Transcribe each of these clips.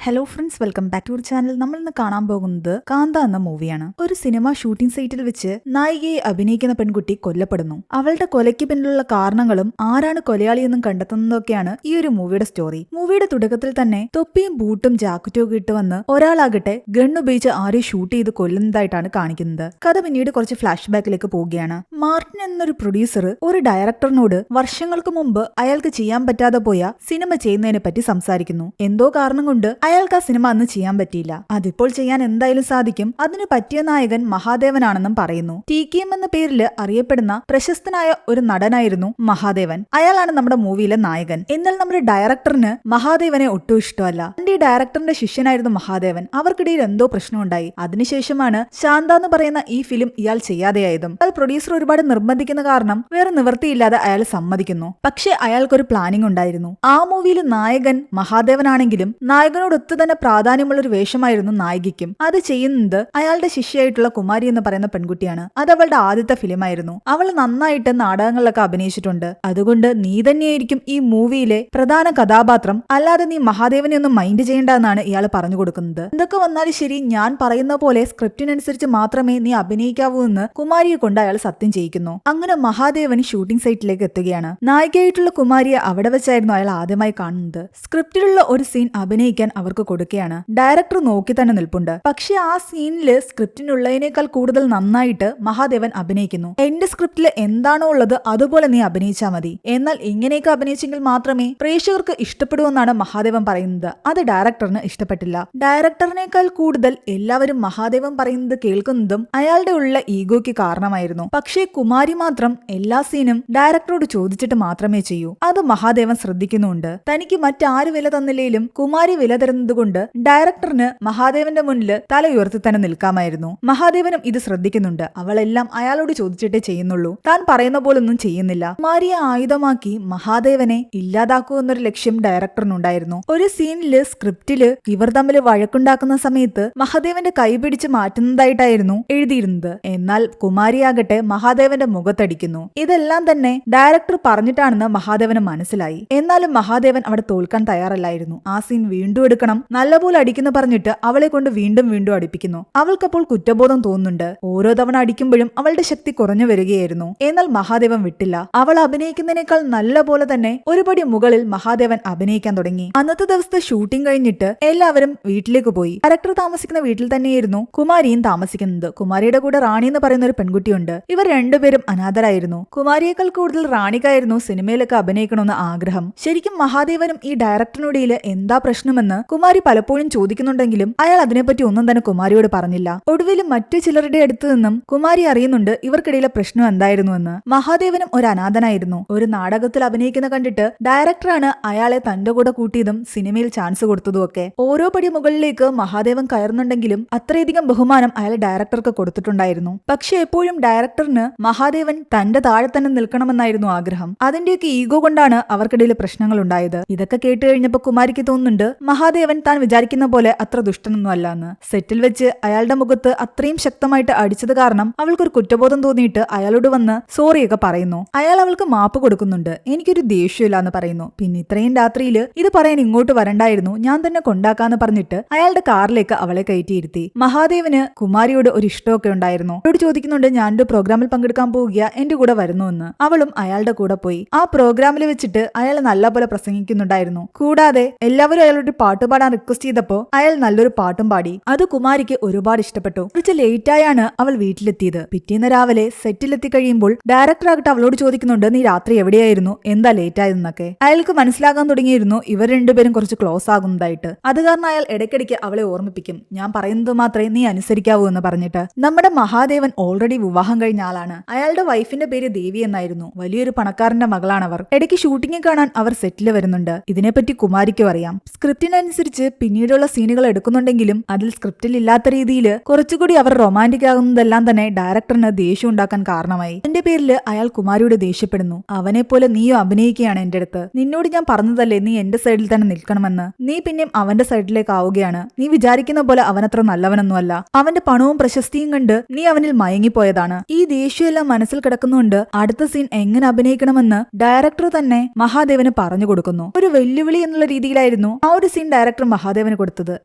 Hello friends, welcome back to our channel. നമ്മൾ ഇന്ന് കാണാൻ പോകുന്നത് കാന്ത എന്ന മൂവിയാണ്. ഒരു സിനിമ ഷൂട്ടിംഗ് സൈറ്റിൽ വെച്ച് നായികയെ അഭിനയിക്കുന്ന പെൺകുട്ടി കൊല്ലപ്പെടുന്നു. അവളുടെ കൊലയ്ക്ക് പിന്നിലുള്ള കാരണങ്ങളും ആരാണ് കൊലയാളിയെന്നും കണ്ടെത്തുന്നതൊക്കെയാണ് ഈ ഒരു മൂവിയുടെ സ്റ്റോറി. മൂവിയുടെ തുടക്കത്തിൽ തന്നെ തൊപ്പിയും ബൂട്ടും ജാക്കറ്റും ഒക്കെ ഇട്ട് വന്ന് ഒരാളാകട്ടെ ഗണ്ണുപയോഗിച്ച് ആരെ ഷൂട്ട് ചെയ്ത് കൊല്ലുന്നതായിട്ടാണ് കാണിക്കുന്നത്. കഥ പിന്നീട് കുറച്ച് ഫ്ലാഷ് ബാക്കിലേക്ക് പോവുകയാണ്. മാർട്ടിൻ എന്നൊരു പ്രൊഡ്യൂസർ ഒരു ഡയറക്ടറിനോട് വർഷങ്ങൾക്ക് മുമ്പ് അയാൾക്ക് ചെയ്യാൻ പറ്റാതെ പോയ സിനിമ ചെയ്യുന്നതിനെ പറ്റി സംസാരിക്കുന്നു. എന്തോ കാരണം കൊണ്ട് അയാൾക്ക് ആ സിനിമ അന്ന് ചെയ്യാൻ പറ്റിയില്ല. അതിപ്പോൾ ചെയ്യാൻ എന്തായാലും സാധിക്കും. അതിന് പറ്റിയ നായകൻ മഹാദേവനാണെന്നും പറയുന്നു. TKM എന്ന പേരിൽ അറിയപ്പെടുന്ന പ്രശസ്തനായ ഒരു നടനായിരുന്നു മഹാദേവൻ. അയാളാണ് നമ്മുടെ മൂവിയിലെ നായകൻ. എന്നാൽ നമ്മുടെ ഡയറക്ടറിന് മഹാദേവനെ ഒട്ടും ഇഷ്ടമല്ല. ഈ ഡയറക്ടറിന്റെ ശിഷ്യനായിരുന്നു മഹാദേവൻ. അവർക്കിടയിൽ എന്തോ പ്രശ്നമുണ്ടായി. അതിനുശേഷമാണ് ശാന്ത എന്ന് പറയുന്ന ഈ ഫിലിം ഇയാൾ ചെയ്യാതെയായതും. അയാൾ പ്രൊഡ്യൂസർ ഒരുപാട് നിർബന്ധിക്കുന്ന കാരണം വേറെ നിവൃത്തിയില്ലാതെ അയാൾ സമ്മതിക്കുന്നു. പക്ഷെ അയാൾക്കൊരു പ്ലാനിംഗ് ഉണ്ടായിരുന്നു. ആ മൂവിയിൽ നായകൻ മഹാദേവനാണെങ്കിലും നായകനോട് തന്നെ പ്രാധാന്യമുള്ള ഒരു വേഷമായിരുന്നു നായികയ്ക്കും. അത് ചെയ്യുന്നത് അയാളുടെ ശിഷ്യയായിട്ടുള്ള കുമാരി എന്ന് പറയുന്ന പെൺകുട്ടിയാണ്. അത് അവളുടെ ആദ്യത്തെ ഫിലിമായിരുന്നു. അവൾ നന്നായിട്ട് നാടകങ്ങളിലൊക്കെ അഭിനയിച്ചിട്ടുണ്ട്. അതുകൊണ്ട് നീ തന്നെയായിരിക്കും ഈ മൂവിയിലെ പ്രധാന കഥാപാത്രം, അല്ലാതെ നീ മഹാദേവനെ ഒന്നും മൈൻഡ് ചെയ്യേണ്ടെന്നാണ് ഇയാൾ പറഞ്ഞു കൊടുക്കുന്നത്. എന്തൊക്കെ വന്നാലും ശരി, ഞാൻ പറയുന്ന പോലെ സ്ക്രിപ്റ്റിനനുസരിച്ച് മാത്രമേ നീ അഭിനയിക്കാവൂ എന്ന് കുമാരിയെ കൊണ്ട് അയാൾ സത്യം ചെയ്യിക്കുന്നു. അങ്ങനെ മഹാദേവൻ ഷൂട്ടിംഗ് സൈറ്റിലേക്ക് എത്തുകയാണ്. നായികയായിട്ടുള്ള കുമാരിയെ അവിടെ വെച്ചായിരുന്നു അയാൾ ആദ്യമായി കാണുന്നത്. സ്ക്രിപ്റ്റിലുള്ള ഒരു സീൻ അഭിനയിക്കാൻ അവർക്ക് കൊടുക്കുകയാണ്. ഡയറക്ടർ നോക്കി തന്നെ നിൽപ്പുണ്ട്. പക്ഷെ ആ സീനില് സ്ക്രിപ്റ്റിനുള്ളതിനേക്കാൾ കൂടുതൽ നന്നായിട്ട് മഹാദേവൻ അഭിനയിക്കുന്നു. എന്റെ സ്ക്രിപ്റ്റില് എന്താണോ ഉള്ളത് അതുപോലെ നീ അഭിനയിച്ചാൽ മതി. എന്നാൽ ഇങ്ങനെയൊക്കെ അഭിനയിച്ചെങ്കിൽ മാത്രമേ പ്രേക്ഷകർക്ക് ഇഷ്ടപ്പെടൂ എന്നാണ് മഹാദേവൻ പറയുന്നത്. അത് ഡയറക്ടറിന് ഇഷ്ടപ്പെട്ടില്ല. ഡയറക്ടറിനേക്കാൾ കൂടുതൽ എല്ലാവരും മഹാദേവൻ പറയുന്നത് കേൾക്കുന്നതും അയാളുടെ ഉള്ള ഈഗോയ്ക്ക് കാരണമായിരുന്നു. പക്ഷേ കുമാരി മാത്രം എല്ലാ സീനും ഡയറക്ടറോട് ചോദിച്ചിട്ട് മാത്രമേ ചെയ്യൂ. അത് മഹാദേവൻ ശ്രദ്ധിക്കുന്നുണ്ട്. തനിക്ക് മറ്റാര് വില തന്നില്ലേലും കുമാരി വില തരുന്നത് കൊണ്ട് ഡയറക്ടറിന് മഹാദേവന്റെ മുന്നിൽ തല ഉയർത്തി തന്നെ നിൽക്കാമായിരുന്നു. മഹാദേവനും ഇത് ശ്രദ്ധിക്കുന്നുണ്ട്. അവളെല്ലാം അയാളോട് ചോദിച്ചിട്ടേ ചെയ്യുന്നുള്ളൂ. താൻ പറയുന്ന പോലൊന്നും ചെയ്യുന്നില്ല. കുമാരിയെ ആയുധമാക്കി മഹാദേവനെ ഇല്ലാതാക്കൂ എന്നൊരു ലക്ഷ്യം ഡയറക്ടറിനുണ്ടായിരുന്നു. ഒരു സീനില് സ്ക്രിപ്റ്റില് ഇവർ തമ്മിൽ വഴക്കുണ്ടാക്കുന്ന സമയത്ത് മഹാദേവന്റെ കൈ പിടിച്ച് മാറ്റുന്നതായിട്ടായിരുന്നു എഴുതിയിരുന്നത്. എന്നാൽ കുമാരിയാകട്ടെ മഹാദേവന്റെ മുഖത്തടിക്കുന്നു. ഇതെല്ലാം തന്നെ ഡയറക്ടർ പറഞ്ഞിട്ടാണെന്ന് മഹാദേവന് മനസ്സിലായി. എന്നാലും മഹാദേവൻ അവിടെ തോൽക്കാൻ തയ്യാറല്ലായിരുന്നു. ആ സീൻ വീണ്ടും എടുക്കണം, നല്ലപോലെ അടിക്കുന്നു പറഞ്ഞിട്ട് അവളെ കൊണ്ട് വീണ്ടും വീണ്ടും അടിപ്പിക്കുന്നു. അവൾക്കപ്പോൾ കുറ്റബോധം തോന്നുന്നുണ്ട്. ഓരോ തവണ അടിക്കുമ്പോഴും അവളുടെ ശക്തി കുറഞ്ഞു വരികയായിരുന്നു. എന്നാൽ മഹാദേവൻ വിട്ടില്ല. അവൾ അഭിനയിക്കുന്നതിനേക്കാൾ നല്ല പോലെ തന്നെ ഒരുപടി മുകളിൽ മഹാദേവൻ അഭിനയിക്കാൻ തുടങ്ങി. അന്നത്തെ ദിവസത്തെ ഷൂട്ടിംഗ് കഴിഞ്ഞിട്ട് എല്ലാവരും വീട്ടിലേക്ക് പോയി. ഡയറക്ടർ താമസിക്കുന്ന വീട്ടിൽ തന്നെയായിരുന്നു കുമാരിയും താമസിക്കുന്നത്. കുമാരിയുടെ കൂടെ റാണി എന്ന് പറയുന്ന ഒരു പെൺകുട്ടിയുണ്ട്. ഇവർ രണ്ടുപേരും അനാഥരായിരുന്നു. കുമാരിയേക്കാൾ കൂടുതൽ റാണിക്കായിരുന്നു സിനിമയിലൊക്കെ അഭിനയിക്കണമെന്ന് ആഗ്രഹം. ശരിക്കും മഹാദേവനും ഈ ഡയറക്ടറിനിടയിൽ എന്താ പ്രശ്നമെന്ന് കുമാരി പലപ്പോഴും ചോദിക്കുന്നുണ്ടെങ്കിലും അയാൾ അതിനെപ്പറ്റി ഒന്നും തന്നെ കുമാരിയോട് പറഞ്ഞില്ല. ഒടുവിൽ മറ്റു ചിലരുടെ അടുത്ത് നിന്നും കുമാരി അറിയുന്നുണ്ട് ഇവർക്കിടയിലെ പ്രശ്നം എന്തായിരുന്നുവെന്ന്. മഹാദേവനും ഒരു അനാഥനായിരുന്നു. ഒരു നാടകത്തിൽ അഭിനയിക്കുന്ന കണ്ടിട്ട് ഡയറക്ടറാണ് അയാളെ തന്റെ കൂടെ കൂട്ടിയതും സിനിമയിൽ ചാൻസ് കൊടുത്തതും ഒക്കെ. ഓരോ പടി മുകളിലേക്ക് മഹാദേവൻ കയറുന്നുണ്ടെങ്കിലും അത്രയധികം ബഹുമാനം അയാൾ ഡയറക്ടർക്ക് കൊടുത്തിട്ടുണ്ടായിരുന്നു. പക്ഷെ എപ്പോഴും ഡയറക്ടറിന് മഹാദേവൻ തന്റെ താഴെ തന്നെ നിൽക്കണമെന്നായിരുന്നു ആഗ്രഹം. അതിന്റെയൊക്കെ ഈഗോ കൊണ്ടാണ് അവർക്കിടയിൽ പ്രശ്നങ്ങൾ ഉണ്ടായത്. ഇതൊക്കെ കേട്ട് കഴിഞ്ഞപ്പോ കുമാരിക്ക് തോന്നുന്നുണ്ട് മഹാദേവൻ താൻ വിചാരിക്കുന്ന പോലെ അത്ര ദുഷ്ടനൊന്നും അല്ല എന്ന്. സെറ്റിൽ വെച്ച് അയാളുടെ മുഖത്ത് അത്രയും ശക്തമായിട്ട് അടിച്ചത് കാരണം അവൾക്കൊരു കുറ്റബോധം തോന്നിയിട്ട് അയാളോട് വന്ന് സോറിയൊക്കെ പറയുന്നു. അയാൾ അവൾക്ക് മാപ്പ് കൊടുക്കുന്നുണ്ട്. എനിക്കൊരു ദേഷ്യമില്ല എന്ന് പറയുന്നു. പിന്നെ ഇത്രയും രാത്രിയിൽ ഇത് പറയാൻ ഇങ്ങോട്ട് വരണ്ടായിരുന്നു, ഞാൻ തന്നെ കൊണ്ടാക്കാന്ന് പറഞ്ഞിട്ട് അയാളുടെ കാറിലേക്ക് അവളെ കയറ്റിയിരുത്തി. മഹാദേവന് കുമാരിയോട് ഒരു ഇഷ്ടമൊക്കെ ഉണ്ടായിരുന്നു. അവരോട് ചോദിക്കുന്നുണ്ട് ഞാനൊരു പ്രോഗ്രാമിൽ പങ്കെടുക്കാൻ പോവുക, എന്റെ കൂടെ വരുന്നുവെന്ന്. അവളും അയാളുടെ കൂടെ പോയി. ആ പ്രോഗ്രാമിൽ വെച്ചിട്ട് അയാൾ നല്ലപോലെ പ്രസംഗിക്കുന്നുണ്ടായിരുന്നു. കൂടാതെ എല്ലാവരും അയാളോട് പാട്ട് പാടാൻ റിക്വസ്റ്റ് ചെയ്തപ്പോ അയാൾ നല്ലൊരു പാട്ടും പാടി. അത് കുമാരിക്ക് ഒരുപാട് ഇഷ്ടപ്പെട്ടു. കുറച്ച് ലേറ്റായാണ് അവൾ വീട്ടിലെത്തിയത്. പിറ്റേന്ന് രാവിലെ സെറ്റിലെത്തി കഴിയുമ്പോൾ ഡയറക്ടർ ആകട്ടെ അവളോട് ചോദിക്കുന്നുണ്ട് നീ രാത്രി എവിടെയായിരുന്നു, എന്താ ലേറ്റ് ആയതെന്നൊക്കെ. അയാൾക്ക് മനസ്സിലാകാൻ തുടങ്ങിയിരുന്നു ഇവർ രണ്ടുപേരും കുറച്ച് ക്ലോസ് ആകുന്നതായിട്ട്. അത് കാരണം അയാൾ ഇടയ്ക്കിടയ്ക്ക് അവളെ ഓർമ്മിപ്പിക്കും, ഞാൻ പറയുന്നത് മാത്രമേ നീ അനുസരിക്കാവൂ എന്ന് പറഞ്ഞിട്ട്. നമ്മുടെ മഹാദേവൻ ഓൾറെഡി വിവാഹം കഴിഞ്ഞ ആളാണ്. അയാളുടെ വൈഫിന്റെ പേര് ദേവി എന്നായിരുന്നു. വലിയൊരു പണക്കാരന്റെ മകളാണവർ. ഇടയ്ക്ക് ഷൂട്ടിംഗ് കാണാൻ അവർ സെറ്റിൽ വരുന്നുണ്ട്. ഇതിനെപ്പറ്റി കുമാരിക്കും അറിയാം. സ്ക്രിപ്റ്റിനനുസരിച്ച് പിന്നീടുള്ള സീനുകൾ എടുക്കുന്നുണ്ടെങ്കിലും അതിൽ സ്ക്രിപ്റ്റിൽ ഇല്ലാത്ത രീതിയിൽ കുറച്ചുകൂടി അവർ റൊമാന്റിക് ആകുന്നതെല്ലാം തന്നെ ഡയറക്ടറിന് ദേഷ്യം ഉണ്ടാക്കാൻ കാരണമായി. അതിന്റെ പേരിൽ അയാൾ കുമാരിയോട് ദേഷ്യപ്പെടുന്നു. അവനെ പോലെ നീയും അഭിനയിക്കുകയാണ് എന്റെ അടുത്ത്. നിന്നോട് ഞാൻ പറഞ്ഞതല്ലേ നീ എന്റെ സൈഡിൽ തന്നെ നിൽക്കണമെന്ന്. നീ പിന്നെയും അവന്റെ സൈഡിലേക്ക് ആവുകയാണ്. നീ വിചാരിക്കുന്ന പോലെ അവനത്ര നല്ലവനൊന്നുമല്ല. അവന്റെ പണവും പ്രശസ്തിയും കണ്ട് നീ അവനിൽ മയങ്ങിപ്പോയതാണ്. ഈ ദേഷ്യമെല്ലാം മനസ്സിൽ കിടക്കുന്നുണ്ട് അടുത്ത സീൻ എങ്ങനെ അഭിനയിക്കണമെന്ന് ഡയറക്ടർ തന്നെ മഹാദേവന് പറഞ്ഞു കൊടുക്കുന്നു. ഒരു വെല്ലുവിളി എന്നുള്ള രീതിയിലായിരുന്നു ആ ഒരു സീൻ ഡയറക്ടർ ഡയറക്ടർ മഹാദേവന് കൊടുത്തത്.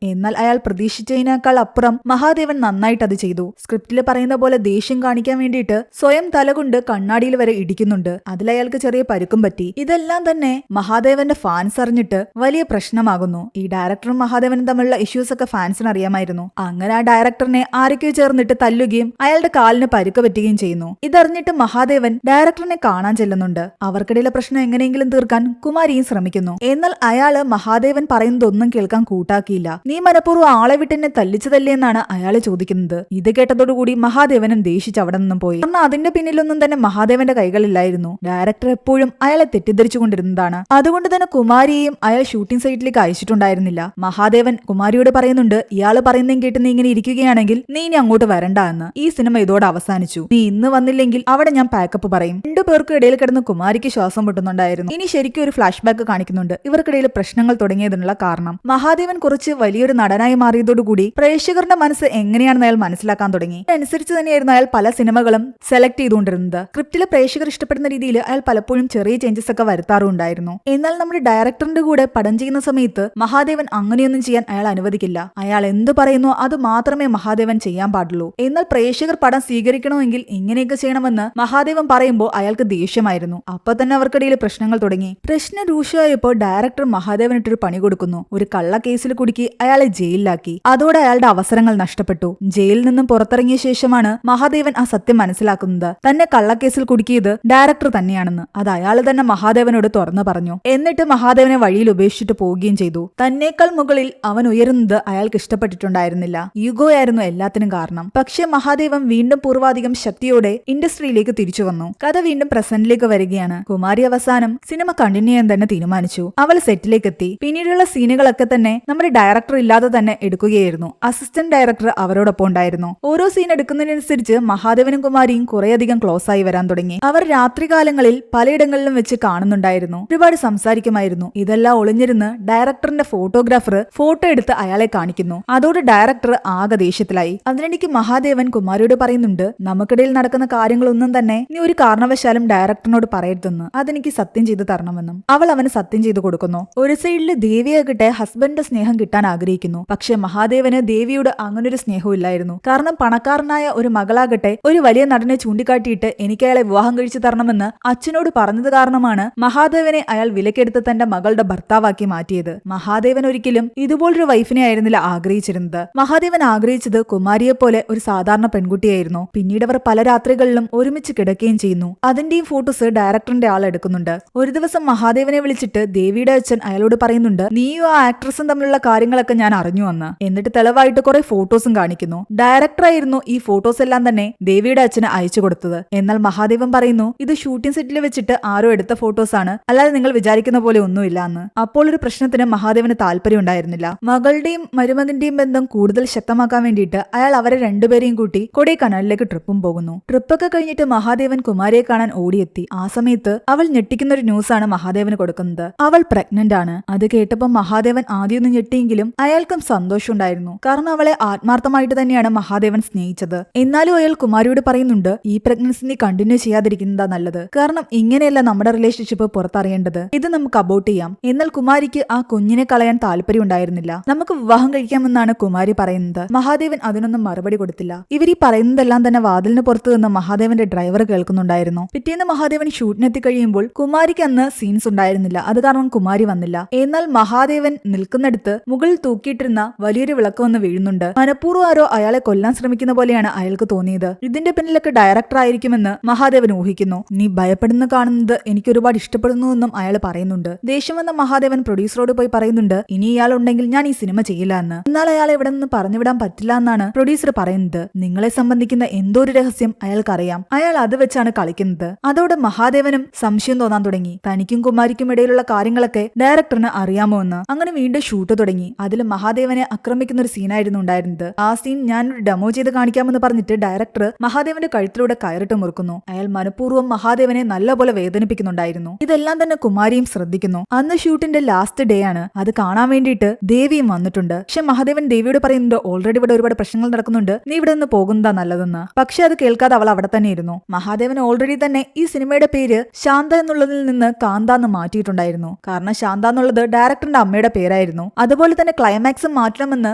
എന്നാൽ അയാൾ പ്രതീക്ഷിച്ചതിനേക്കാൾ അപ്പുറം മഹാദേവൻ നന്നായിട്ട് അത് ചെയ്തു. സ്ക്രിപ്റ്റിൽ പറയുന്ന പോലെ ദേഷ്യം കാണിക്കാൻ വേണ്ടിയിട്ട് സ്വയം തലകൊണ്ട് കണ്ണാടിയിൽ വരെ ഇടിക്കുന്നുണ്ട്. അതിൽ അയാൾക്ക് ചെറിയ പരുക്കും പറ്റി. ഇതെല്ലാം തന്നെ മഹാദേവന്റെ ഫാൻസ് അറിഞ്ഞിട്ട് വലിയ പ്രശ്നമാകുന്നു. ഈ ഡയറക്ടറും മഹാദേവനും തമ്മിലുള്ള ഇഷ്യൂസ് ഒക്കെ ഫാൻസിന് അറിയാമായിരുന്നു. അങ്ങനെ ആ ഡയറക്ടറിനെ ആരൊക്കെയോ ചേർന്നിട്ട് തല്ലുകയും അയാളുടെ കാലിന് പരുക്ക് പറ്റുകയും ചെയ്യുന്നു. ഇതറിഞ്ഞിട്ട് മഹാദേവൻ ഡയറക്ടറിനെ കാണാൻ ചെല്ലുന്നുണ്ട്. അവർക്കിടയിലെ പ്രശ്നം എങ്ങനെയെങ്കിലും തീർക്കാൻ കുമാരിയും ശ്രമിക്കുന്നു. എന്നാൽ അയാള് മഹാദേവൻ പറയുന്നതൊന്നും കേൾക്കാൻ കൂട്ടാക്കിയില്ല. നീ മനഃപൂർവ്വം ആളെ വിട്ടെന്നെ തല്ലിച്ചതല്ലേ എന്നാണ് അയാള് ചോദിക്കുന്നത്. ഇത് കേട്ടതോടുകൂടി മഹാദേവനും ദേഷിച്ച് അവിടെ നിന്നും പോയി. കാരണം അതിന്റെ പിന്നിലൊന്നും തന്നെ മഹാദേവന്റെ കൈകളില്ലായിരുന്നു. ഡയറക്ടർ എപ്പോഴും അയാളെ തെറ്റിദ്ധരിച്ചുകൊണ്ടിരുന്നതാണ്. അതുകൊണ്ട് തന്നെ കുമാരിയെയും അയാൾ ഷൂട്ടിംഗ് സൈറ്റിലേക്ക് അയച്ചിട്ടുണ്ടായിരുന്നില്ല. മഹാദേവൻ കുമാരിയോട് പറയുന്നുണ്ട്, ഇയാള് പറയുന്നതും കേട്ട് നീ ഇങ്ങനെ ഇരിക്കുകയാണെങ്കിൽ നീ ഇനി അങ്ങോട്ട് വരണ്ട എന്ന്. ഈ സിനിമ ഇതോടെ അവസാനിച്ചു. നീ ഇന്ന് വന്നില്ലെങ്കിൽ അവിടെ ഞാൻ പാക്കപ്പ് പറയും. രണ്ടുപേർക്കും ഇടയിൽ കിടന്ന് കുമാരിക്ക് ശ്വാസം പൊട്ടുന്നുണ്ടായിരുന്നു. ഇനി ശരിക്കും ഒരു ഫ്ലാഷ് ബാക്ക് കാണിക്കുന്നുണ്ട് ഇവർക്കിടയിൽ പ്രശ്നങ്ങൾ തുടങ്ങിയതിനുള്ള കാരണം. മഹാദേവൻ കുറച്ച് വലിയൊരു നടനായി മാറിയതോടുകൂടി പ്രേക്ഷകരുടെ മനസ്സ് എങ്ങനെയാണെന്ന് അയാൾ മനസ്സിലാക്കാൻ തുടങ്ങി. അതനുസരിച്ച് തന്നെയായിരുന്നു അയാൾ പല സിനിമകളും സെലക്ട് ചെയ്തുകൊണ്ടിരുന്നത്. സ്ക്രിപ്റ്റിലെ പ്രേക്ഷകർ ഇഷ്ടപ്പെടുന്ന രീതിയിൽ അയാൾ പലപ്പോഴും ചെറിയ ചേഞ്ചസ് ഒക്കെ വരുത്താറുണ്ടായിരുന്നു. എന്നാൽ നമ്മുടെ ഡയറക്ടറിന്റെ കൂടെ പടം ചെയ്യുന്ന സമയത്ത് മഹാദേവൻ അങ്ങനെയൊന്നും ചെയ്യാൻ അയാൾ അനുവദിക്കില്ല. അയാൾ എന്ത് പറയുന്നോ അത് മാത്രമേ മഹാദേവൻ ചെയ്യാൻ പാടുള്ളൂ. എന്നാൽ പ്രേക്ഷകർ പടം സ്വീകരിക്കണമെങ്കിൽ ഇങ്ങനെയൊക്കെ ചെയ്യണമെന്ന് മഹാദേവൻ പറയുമ്പോൾ അയാൾക്ക് ദേഷ്യമായിരുന്നു. അപ്പൊ തന്നെ അവർക്കിടയിൽ പ്രശ്നങ്ങൾ തുടങ്ങി. പ്രശ്നം രൂക്ഷമായപ്പോൾ ഡയറക്ടർ മഹാദേവനിട്ടൊരു പണി കൊടുക്കുന്നു. ഒരു കള്ള കേസിൽ കുടുക്കി അയാളെ ജയിലിലാക്കി. അതോടെ അയാളുടെ അവസരങ്ങൾ നഷ്ടപ്പെട്ടു. ജയിലിൽ നിന്നും പുറത്തിറങ്ങിയ ശേഷമാണ് മഹാദേവൻ ആ സത്യം മനസ്സിലാക്കുന്നത്. തന്നെ കള്ളക്കേസിൽ കുടുക്കിയത് ഡയറക്ടർ തന്നെയാണെന്ന്. അത് അയാൾ തന്നെ മഹാദേവനോട് തുറന്നു പറഞ്ഞു. എന്നിട്ട് മഹാദേവനെ വഴിയിൽ ഉപേക്ഷിച്ചിട്ട് പോവുകയും ചെയ്തു. തന്നേക്കാൾ മുകളിൽ അവൻ ഉയരുന്നത് അയാൾക്ക് ഇഷ്ടപ്പെട്ടിട്ടുണ്ടായിരുന്നില്ല. യുഗോയായിരുന്നു എല്ലാത്തിനും കാരണം. പക്ഷേ മഹാദേവൻ വീണ്ടും പൂർവാധികം ശക്തിയോടെ ഇൻഡസ്ട്രിയിലേക്ക് തിരിച്ചു വന്നു. കഥ വീണ്ടും പ്രസന്റിലേക്ക് വരികയാണ്. കുമാരി അവസാനം സിനിമ കണ്ടിന്യൂ ചെയ്യാൻ തന്നെ തീരുമാനിച്ചു. അവൾ സെറ്റിലേക്ക് എത്തി. പിന്നീടുള്ള സീനുകളൊക്കെ തന്നെ നമ്മുടെ ഡയറക്ടർ ഇല്ലാതെ തന്നെ എടുക്കുകയായിരുന്നു. അസിസ്റ്റന്റ് ഡയറക്ടർ അവരോടൊപ്പം ഉണ്ടായിരുന്നു. ഓരോ സീൻ എടുക്കുന്നതിനനുസരിച്ച് മഹാദേവനും കുമാരിയും കുറേയധികം ക്ലോസ് ആയി വരാൻ തുടങ്ങി. അവർ രാത്രികാലങ്ങളിൽ പലയിടങ്ങളിലും വെച്ച് കാണുന്നുണ്ടായിരുന്നു. ഒരുപാട് സംസാരിക്കുമായിരുന്നു. ഇതെല്ലാം ഒളിഞ്ഞിരുന്ന് ഡയറക്ടറിന്റെ ഫോട്ടോഗ്രാഫർ ഫോട്ടോ എടുത്ത് അയാളെ കാണിക്കുന്നു. അതോടെ ഡയറക്ടർ ആകെ ദേഷ്യത്തിലായി. അതിനിടയ്ക്ക് മഹാദേവൻ കുമാരിയോട് പറയുന്നുണ്ട്, നമുക്കിടയിൽ നടക്കുന്ന കാര്യങ്ങളൊന്നും തന്നെ നീ ഒരു കാരണവശാലും ഡയറക്ടറിനോട് പറയരുതെന്ന്. അതെനിക്ക് സത്യം ചെയ്തു തരണമെന്നും. അവൾ അവന് സത്യം ചെയ്തു കൊടുക്കുന്നു. ഒരു സൈഡിൽ ദേവിയാകട്ടെ ഹസ്ബൻഡിന്റെ സ്നേഹം കിട്ടാൻ ആഗ്രഹിക്കുന്നു. പക്ഷെ മഹാദേവന് ദേവിയോട് അങ്ങനൊരു സ്നേഹവും ഇല്ലായിരുന്നു. കാരണം പണക്കാരനായ ഒരു മകളാകട്ടെ ഒരു വലിയ നടനെ ചൂണ്ടിക്കാട്ടിയിട്ട് എനിക്ക് അയാളെ വിവാഹം കഴിച്ചു തരണമെന്ന് അച്ഛനോട് പറഞ്ഞത് കാരണമാണ് മഹാദേവനെ അയാൾ വിലക്കെടുത്ത് തന്റെ മകളുടെ ഭർത്താവാക്കി മാറ്റിയത്. മഹാദേവൻ ഒരിക്കലും ഇതുപോലൊരു വൈഫിനെ ആയിരുന്നില്ല ആഗ്രഹിച്ചിരുന്നത്. മഹാദേവൻ ആഗ്രഹിച്ചത് കുമാരിയെ പോലെ ഒരു സാധാരണ പെൺകുട്ടിയായിരുന്നു. പിന്നീട് അവർ പല രാത്രികളിലും ഒരുമിച്ച് കിടക്കുകയും ചെയ്യുന്നു. അതിന്റെയും ഫോട്ടോസ് ഡയറക്ടറിന്റെ ആൾ എടുക്കുന്നുണ്ട്. ഒരു ദിവസം മഹാദേവനെ വിളിച്ചിട്ട് ദേവിയുടെ അച്ഛൻ അയാളോട് പറയുന്നുണ്ട്, നീയും ആ ആക്ട്രസും തമ്മിലുള്ള കാര്യങ്ങളൊക്കെ ഞാൻ അറിഞ്ഞു വന്ന്. എന്നിട്ട് തെളിവായിട്ട് കുറെ ഫോട്ടോസും കാണിക്കുന്നു. ഡയറക്ടറായിരുന്നു ഈ ഫോട്ടോസ് എല്ലാം തന്നെ ദേവിയുടെ അച്ഛന് അയച്ചു കൊടുത്തത്. എന്നാൽ മഹാദേവൻ പറയുന്നു, ഇത് ഷൂട്ടിംഗ് സെറ്റിൽ വെച്ചിട്ട് ആരോ എടുത്ത ഫോട്ടോസ് ആണ്, അല്ലാതെ നിങ്ങൾ വിചാരിക്കുന്ന പോലെ ഒന്നുമില്ല എന്ന്. അപ്പോൾ ഒരു പ്രശ്നത്തിന് മഹാദേവന് താല്പര്യം ഉണ്ടായിരുന്നില്ല. മകളുടെയും മരുമകന്റെയും ബന്ധം കൂടുതൽ ശക്തമാക്കാൻ വേണ്ടിയിട്ട് അയാൾ അവരെ രണ്ടുപേരെയും കൂട്ടി കൊടൈക്കനാലിലേക്ക് ട്രിപ്പും പോകുന്നു. ട്രിപ്പൊക്കെ കഴിഞ്ഞിട്ട് മഹാദേവൻ കുമാരിയെ കാണാൻ ഓടിയെത്തി. ആ സമയത്ത് അവൾ ഞെട്ടിക്കുന്ന ഒരു ന്യൂസാണ് മഹാദേവന് കൊടുക്കുന്നത്. അവൾ പ്രഗ്നന്റ് ആണ്. അത് കേട്ടപ്പോൾ മഹാദേവൻ ആദ്യമൊന്ന് ഞെട്ടിയെങ്കിലും അയാൾക്കും സന്തോഷമുണ്ടായിരുന്നു. കാരണം അവളെ ആത്മാർത്ഥമായിട്ട് തന്നെയാണ് മഹാദേവൻ സ്നേഹിച്ചത്. എന്നാലും അയാൾ കുമാരിയോട് പറയുന്നുണ്ട്, ഈ പ്രഗ്നൻസി നീ കണ്ടിന്യൂ ചെയ്യാതിരിക്കുന്നതാ നല്ലത്. കാരണം ഇങ്ങനെയല്ല നമ്മുടെ റിലേഷൻഷിപ്പ് പുറത്തറിയേണ്ടത്. ഇത് നമുക്ക് അബോട്ട് ചെയ്യാം. എന്നാൽ കുമാരിക്ക് ആ കുഞ്ഞിനെ കളയാൻ താല്പര്യം ഉണ്ടായിരുന്നില്ല. നമുക്ക് വിവാഹം കഴിക്കാമെന്നാണ് കുമാരി പറയുന്നത്. മഹാദേവൻ അതിനൊന്നും മറുപടി കൊടുത്തില്ല. ഇവർ ഈ പറയുന്നതെല്ലാം തന്നെ വാതിലിന് പുറത്തു നിന്ന് മഹാദേവന്റെ ഡ്രൈവർ കേൾക്കുന്നുണ്ടായിരുന്നു. പിറ്റേന്ന് മഹാദേവൻ ഷൂട്ടിനെത്തി കഴിയുമ്പോൾ കുമാരിക്ക് അന്ന് സീൻസ് ഉണ്ടായിരുന്നില്ല. അത് കാരണം കുമാരി വന്നില്ല. എന്നാൽ മഹാദേവൻ നിൽക്കുന്നിടത്ത് മുകളിൽ തൂക്കിയിട്ടിരുന്ന വലിയൊരു വിളക്ക് വന്ന് വീഴുന്നുണ്ട്. മനഃപൂർവ്വം ആരോ അയാളെ കൊല്ലാൻ ശ്രമിക്കുന്ന പോലെയാണ് അയാൾക്ക് തോന്നിയത്. ഇതിന്റെ പിന്നിലൊക്കെ ഡയറക്ടർ ആയിരിക്കുമെന്ന് മഹാദേവൻ ഊഹിക്കുന്നു. നീ ഭയപ്പെടുന്ന കാണുന്നത് എനിക്ക് ഒരുപാട് ഇഷ്ടപ്പെടുന്നുവെന്നും അയാൾ പറയുന്നുണ്ട്. ദേഷ്യം വന്ന മഹാദേവൻ പ്രൊഡ്യൂസറോട് പോയി പറയുന്നുണ്ട്, ഇനി ഇയാളുണ്ടെങ്കിൽ ഞാൻ ഈ സിനിമ ചെയ്യില്ല എന്ന്. എന്നാൽ അയാളെ ഇവിടെ നിന്ന് പറഞ്ഞുവിടാൻ പറ്റില്ല എന്നാണ് പ്രൊഡ്യൂസർ പറയുന്നത്. നിങ്ങളെ സംബന്ധിക്കുന്ന എന്തോ ഒരു രഹസ്യം അയാൾക്കറിയാം. അയാൾ അത് വെച്ചാണ് കളിക്കുന്നത്. അതോടെ മഹാദേവനും സംശയം തോന്നാൻ തുടങ്ങി. തനിക്കും കുമാരിക്കും ഇടയിലുള്ള കാര്യങ്ങളൊക്കെ ഡയറക്ടറിന് അറിയാമോ എന്ന്. അങ്ങനെ വീണ്ടും ഷൂട്ട് തുടങ്ങി. അതിൽ മഹാദേവനെ ആക്രമിക്കുന്ന ഒരു സീനായിരുന്നു ഉണ്ടായിരുന്നത്. ആ സീൻ ഞാനൊരു ഡെമോ ചെയ്ത് കാണിക്കാമെന്ന് പറഞ്ഞിട്ട് ഡയറക്ടർ മഹാദേവന്റെ കഴുത്തിലൂടെ കയറിട്ട് മുറുക്കുന്നു. അയാൾ മനഃപൂർവ്വം മഹാദേവനെ നല്ലപോലെ വേദനിപ്പിക്കുന്നുണ്ടായിരുന്നു. ഇതെല്ലാം തന്നെ കുമാരിയും ശ്രദ്ധിക്കുന്നു. അന്ന് ഷൂട്ടിന്റെ ലാസ്റ്റ് ഡേ ആണ്. അത് കാണാൻ വേണ്ടിയിട്ട് ദേവിയും വന്നിട്ടുണ്ട്. പക്ഷെ മഹാദേവൻ ദേവിയോട് പറയുന്നുണ്ട്, ഓൾറെഡി ഇവിടെ ഒരുപാട് പ്രശ്നങ്ങൾ നടക്കുന്നുണ്ട്, നീ ഇവിടെ നിന്ന് പോകുന്നതാ നല്ലതെന്ന്. പക്ഷെ അത് കേൾക്കാതെ അവൾ അവിടെ തന്നെ ഇരുന്നു. മഹാദേവൻ ഓൾറെഡി തന്നെ ഈ സിനിമയുടെ പേര് ശാന്ത എന്നുള്ളതിൽ നിന്ന് കാന്ത എന്ന് മാറ്റിയിട്ടുണ്ടായിരുന്നു. കാരണം ശാന്ത എന്നുള്ളത് ഡയറക്ടറിന്റെ അമ്മയുടെ പേരായിരുന്നു. പേരായിരുന്നു. അതുപോലെ തന്നെ ക്ലൈമാക്സും മാറ്റണമെന്ന്